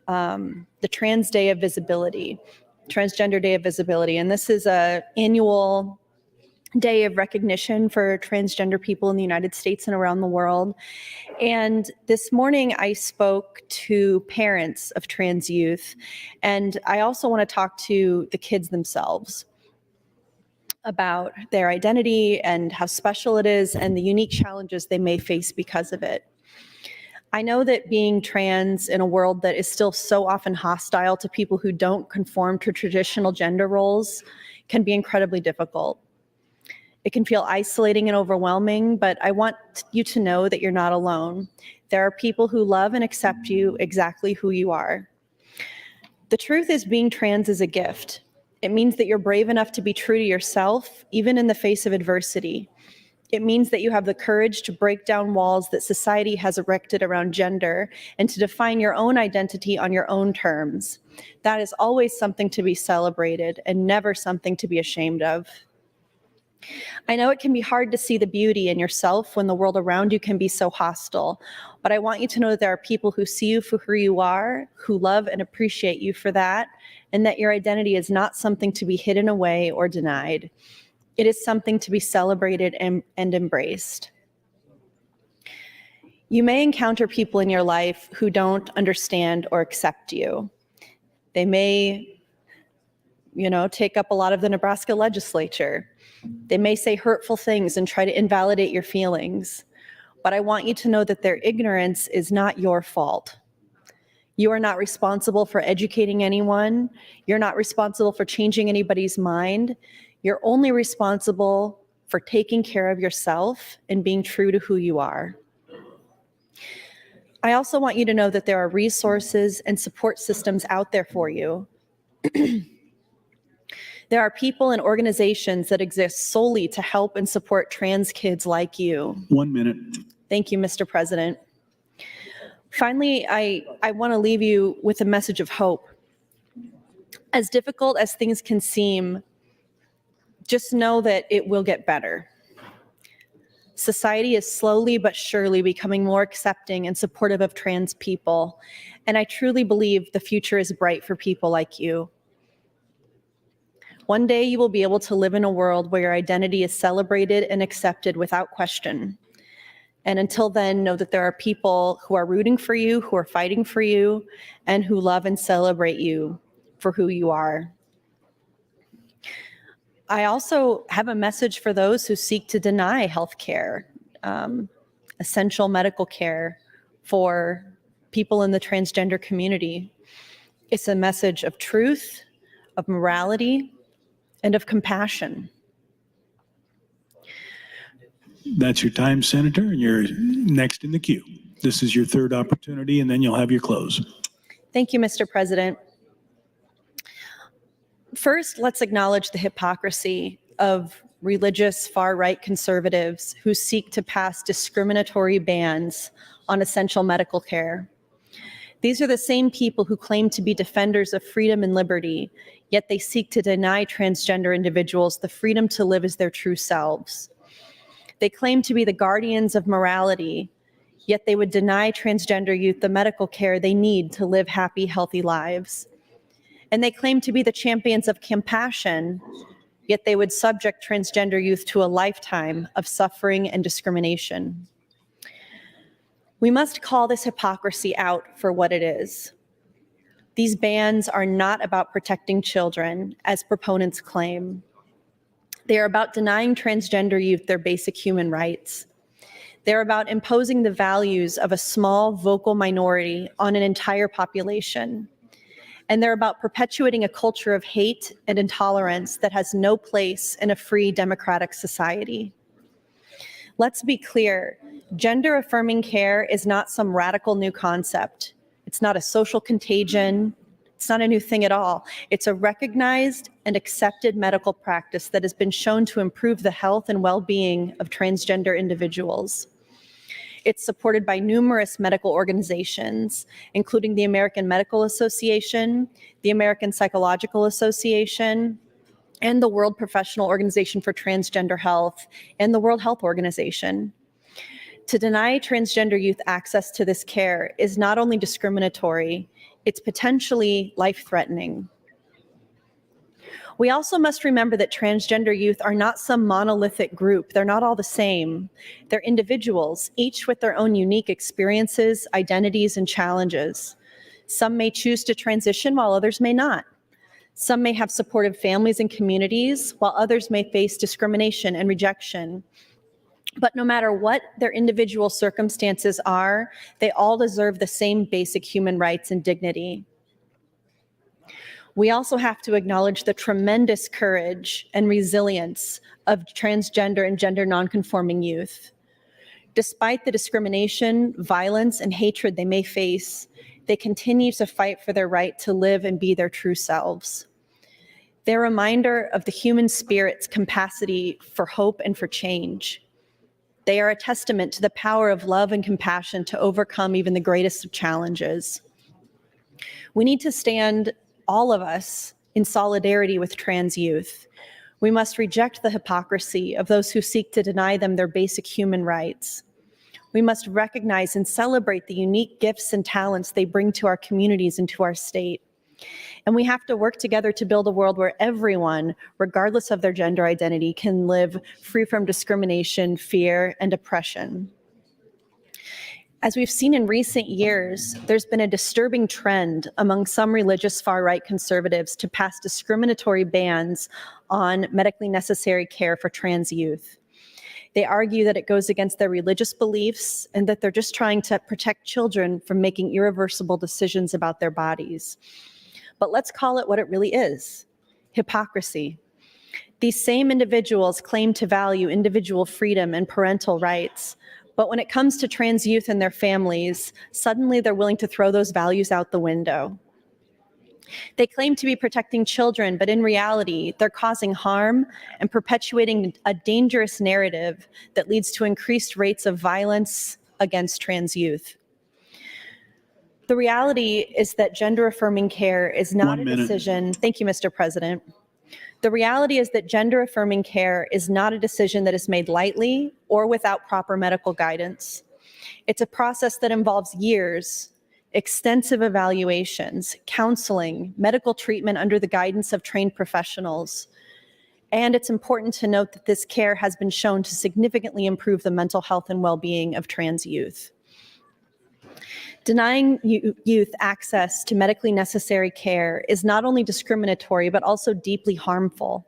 the Trans Day of Visibility. Transgender Day of Visibility. And this is an annual day of recognition for transgender people in the United States and around the world. And this morning I spoke to parents of trans youth, and I also want to talk to the kids themselves about their identity and how special it is and the unique challenges they may face because of it. I know that being trans in a world that is still so often hostile to people who don't conform to traditional gender roles can be incredibly difficult. It can feel isolating and overwhelming, but I want you to know that you're not alone. There are people who love and accept you exactly who you are. The truth is, being trans is a gift. It means that you're brave enough to be true to yourself, even in the face of adversity. It means that you have the courage to break down walls that society has erected around gender and to define your own identity on your own terms. That is always something to be celebrated and never something to be ashamed of. I know it can be hard to see the beauty in yourself when the world around you can be so hostile, but I want you to know that there are people who see you for who you are, who love and appreciate you for that, and that your identity is not something to be hidden away or denied. It is something to be celebrated and embraced. You may encounter people in your life who don't understand or accept you. They may, take up a lot of the Nebraska Legislature. They may say hurtful things and try to invalidate your feelings. But I want you to know that their ignorance is not your fault. You are not responsible for educating anyone. You're not responsible for changing anybody's mind. You're only responsible for taking care of yourself and being true to who you are. I also want you to know that there are resources and support systems out there for you. There are people and organizations that exist solely to help and support trans kids like you. 1 minute. Thank you, Mr. President. Finally, I want to leave you with a message of hope. As difficult as things can seem, just know that it will get better. Society is slowly but surely becoming more accepting and supportive of trans people, and I truly believe the future is bright for people like you. One day you will be able to live in a world where your identity is celebrated and accepted without question. And until then, know that there are people who are rooting for you, who are fighting for you, and who love and celebrate you for who you are. I also have a message for those who seek to deny health care, essential medical care for people in the transgender community. It's a message of truth, of morality, and of compassion. That's your time, Senator, and you're next in the queue. This is your third opportunity, and then you'll have your close. Thank you, Mr. President. First, let's acknowledge the hypocrisy of religious far-right conservatives who seek to pass discriminatory bans on essential medical care. These are the same people who claim to be defenders of freedom and liberty, yet they seek to deny transgender individuals the freedom to live as their true selves. They claim to be the guardians of morality, yet they would deny transgender youth the medical care they need to live happy, healthy lives. And they claim to be the champions of compassion, yet they would subject transgender youth to a lifetime of suffering and discrimination. We must call this hypocrisy out for what it is. These bans are not about protecting children, as proponents claim. They are about denying transgender youth their basic human rights. They're about imposing the values of a small, vocal minority on an entire population. And they're about perpetuating a culture of hate and intolerance that has no place in a free, democratic society. Let's be clear, gender-affirming care is not some radical new concept. It's not a social contagion. It's not a new thing at all. It's a recognized and accepted medical practice that has been shown to improve the health and well-being of transgender individuals. It's supported by numerous medical organizations, including the American Medical Association, the American Psychological Association, and the World Professional Organization for Transgender Health, and the World Health Organization. To deny transgender youth access to this care is not only discriminatory, it's potentially life-threatening. We also must remember that transgender youth are not some monolithic group. They're not all the same. They're individuals, each with their own unique experiences, identities, and challenges. Some may choose to transition while others may not. Some may have supportive families and communities, while others may face discrimination and rejection. But no matter what their individual circumstances are, they all deserve the same basic human rights and dignity. We also have to acknowledge the tremendous courage and resilience of transgender and gender nonconforming youth. Despite the discrimination, violence, and hatred they may face, they continue to fight for their right to live and be their true selves. They're a reminder of the human spirit's capacity for hope and for change. They are a testament to the power of love and compassion to overcome even the greatest of challenges. We need to stand, all of us, in solidarity with trans youth. We must reject the hypocrisy of those who seek to deny them their basic human rights. We must recognize and celebrate the unique gifts and talents they bring to our communities and to our state. And we have to work together to build a world where everyone, regardless of their gender identity, can live free from discrimination, fear, and oppression. As we've seen in recent years, there's been a disturbing trend among some religious far-right conservatives to pass discriminatory bans on medically necessary care for trans youth. They argue that it goes against their religious beliefs and that they're just trying to protect children from making irreversible decisions about their bodies. But let's call it what it really is: hypocrisy. These same individuals claim to value individual freedom and parental rights, but when it comes to trans youth and their families, suddenly they're willing to throw those values out the window. They claim to be protecting children, but in reality, they're causing harm and perpetuating a dangerous narrative that leads to increased rates of violence against trans youth. The reality is that gender-affirming care is not a decision. Thank you, Mr. President. The reality is that gender-affirming care is not a decision that is made lightly or without proper medical guidance. It's a process that involves years, extensive evaluations, counseling, medical treatment under the guidance of trained professionals. And it's important to note that this care has been shown to significantly improve the mental health and well-being of trans youth. Denying youth access to medically necessary care is not only discriminatory, but also deeply harmful.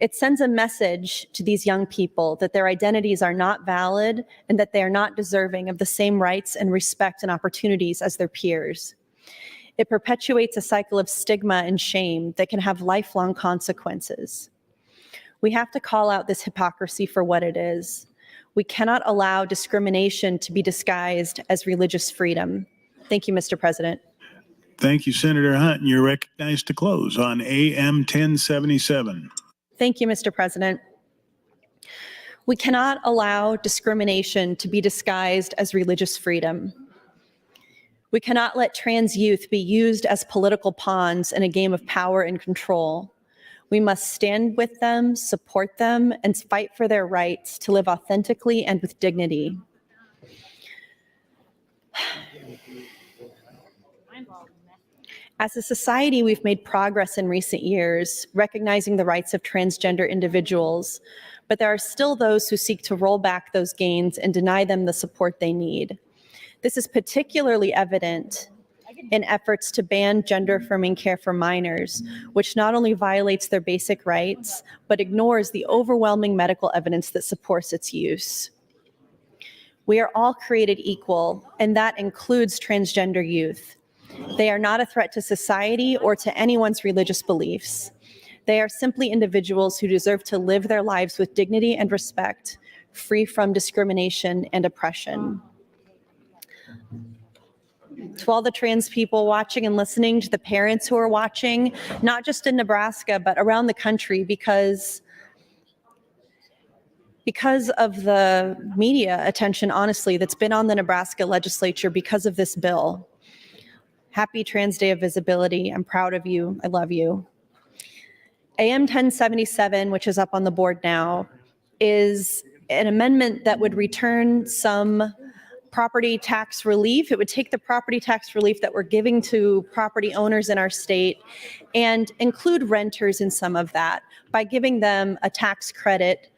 It sends a message to these young people that their identities are not valid and that they are not deserving of the same rights and respect and opportunities as their peers. It perpetuates a cycle of stigma and shame that can have lifelong consequences. We have to call out this hypocrisy for what it is. We cannot allow discrimination to be disguised as religious freedom. Thank you, Mr. President. Thank you, Senator Hunt. And you're recognized to close on AM 1077. Thank you, Mr. President. We cannot allow discrimination to be disguised as religious freedom. We cannot let trans youth be used as political pawns in a game of power and control. We must stand with them, support them, and fight for their rights to live authentically and with dignity. As a society, we've made progress in recent years, recognizing the rights of transgender individuals, but there are still those who seek to roll back those gains and deny them the support they need. This is particularly evident in efforts to ban gender-affirming care for minors, which not only violates their basic rights, but ignores the overwhelming medical evidence that supports its use. We are all created equal, and that includes transgender youth. They are not a threat to society or to anyone's religious beliefs. They are simply individuals who deserve to live their lives with dignity and respect, free from discrimination and oppression. To all the trans people watching and listening, to the parents who are watching, not just in Nebraska, but around the country, because of the media attention, honestly, that's been on the Nebraska Legislature because of this bill. Happy Trans Day of Visibility. I'm proud of you. I love you. AM 1077, which is up on the board now, is an amendment that would return some property tax relief. It would take the property tax relief that we're giving to property owners in our state and include renters in some of that by giving them a tax credit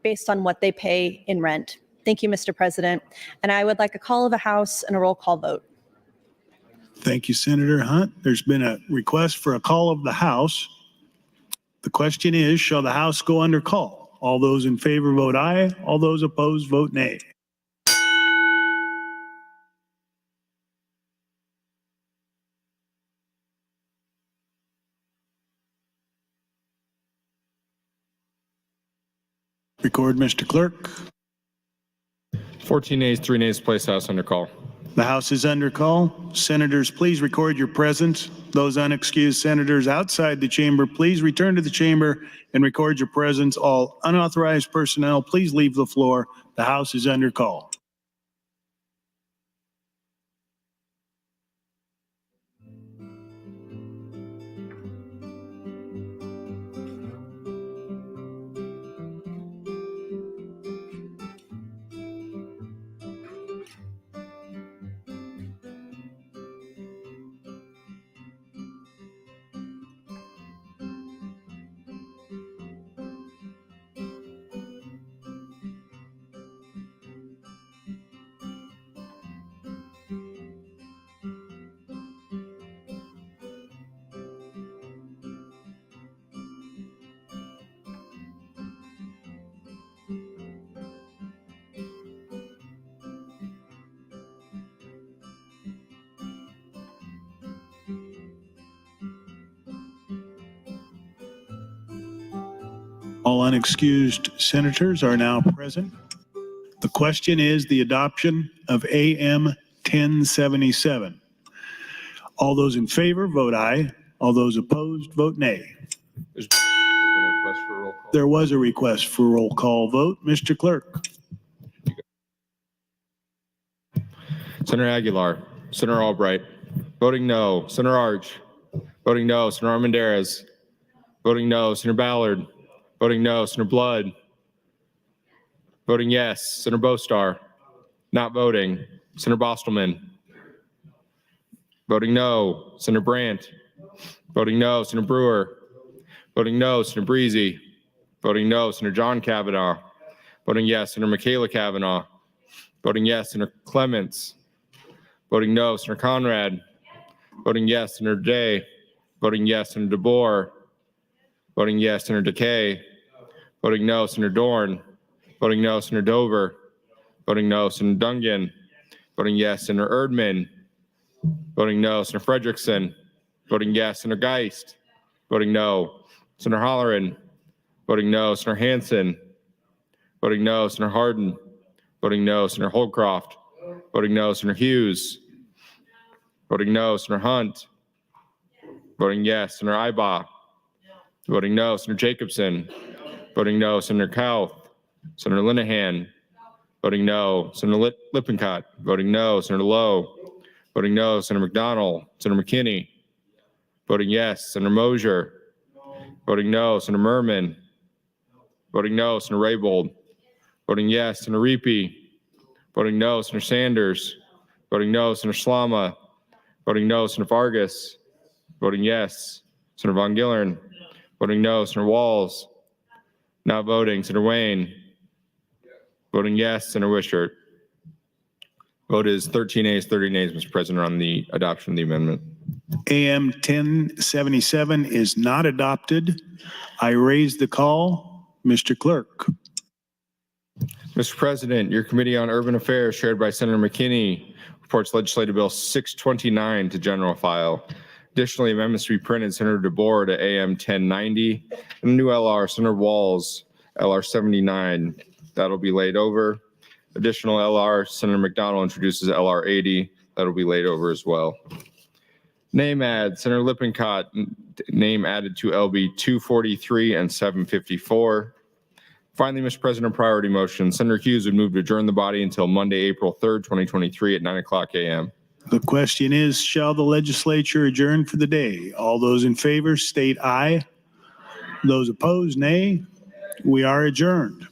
based on what they pay in rent. Thank you, Mr. President. And I would like a call of the House and a roll call vote. Thank you, Senator Hunt. There's been a request for a call of the House. The question is, shall the House go under call? All those in favor vote aye. All those opposed vote nay. Record, Mr. Clerk. 14 ayes, 3 nays, place House under call. The House is under call. Senators, please record your presence. Those unexcused senators outside the chamber, please return to the chamber and record your presence. All unauthorized personnel, please leave the floor. The House is under call. All unexcused senators are now present. The question is the adoption of AM 1077. All those in favor, vote aye. All those opposed, vote nay. There was a request for roll call vote. Mr. Clerk. Senator Aguilar, Senator Albright, voting no. Senator Arch, voting no. Senator Armendariz, voting no. Senator Ballard, voting no. Senator Blood, voting yes. Senator Bostar, not voting. Senator Bostelman, voting no. Senator Brandt, voting no. Senator Brewer, voting no. Senator Breezy, voting no. Senator John Kavanaugh, voting yes. Senator Michaela Kavanaugh, voting yes. Senator Clements, voting no. Senator Conrad, voting yes. Senator Day, voting yes. Senator DeBoer, voting yes. Senator DeKay, voting no. Senator Dorn, voting no. Senator Dover, voting no. Senator Dungan, voting yes. Senator Erdman, voting no. Senator Frederickson, voting yes. Senator Geist, voting no. Senator Holleran, voting no. Senator Hansen, voting no. Senator Hardin, voting no. Senator Holdcroft, voting no. Senator Hughes, voting no. Senator Hunt, voting yes. Senator Ibach, voting no. Senator Jacobson, voting no. Senator Kauth, Senator Linehan, voting no. Senator Lippincott, voting no. Senator Lowe, voting no. Senator McDonald, Senator McKinney, voting yes. Senator Mosier, voting no. Senator Merman, voting no. Senator Raybold, voting yes. Senator Riepe, voting no. Senator Sanders, voting no. Senator Slama, voting no. Senator Vargas, voting yes. Senator Von Gillern, voting no. Senator Walls, not voting. Senator Wayne, voting yes. Senator Wishart. Vote is 13 ayes, 30 nays, Mr. President, on the adoption of the amendment. AM 1077 is not adopted. I raise the call. Mr. Clerk. Mr. President, your Committee on Urban Affairs, chaired by Senator McKinney, reports Legislative Bill 629 to general file. Additionally, amendments to be printed, Senator DeBoer to AM 1090, and a new LR, Senator Walls, LR 79. That'll be laid over. Additional LR, Senator McDonald introduces LR 80. That'll be laid over as well. Name add, Senator Lippincott, name added to LB 243 and 754. Finally, Mr. President, priority motion. Senator Hughes would move to adjourn the body until Monday, April 3rd, 2023 at 9:00 a.m. The question is, shall the legislature adjourn for the day? All those in favor state aye. Those opposed, nay. We are adjourned.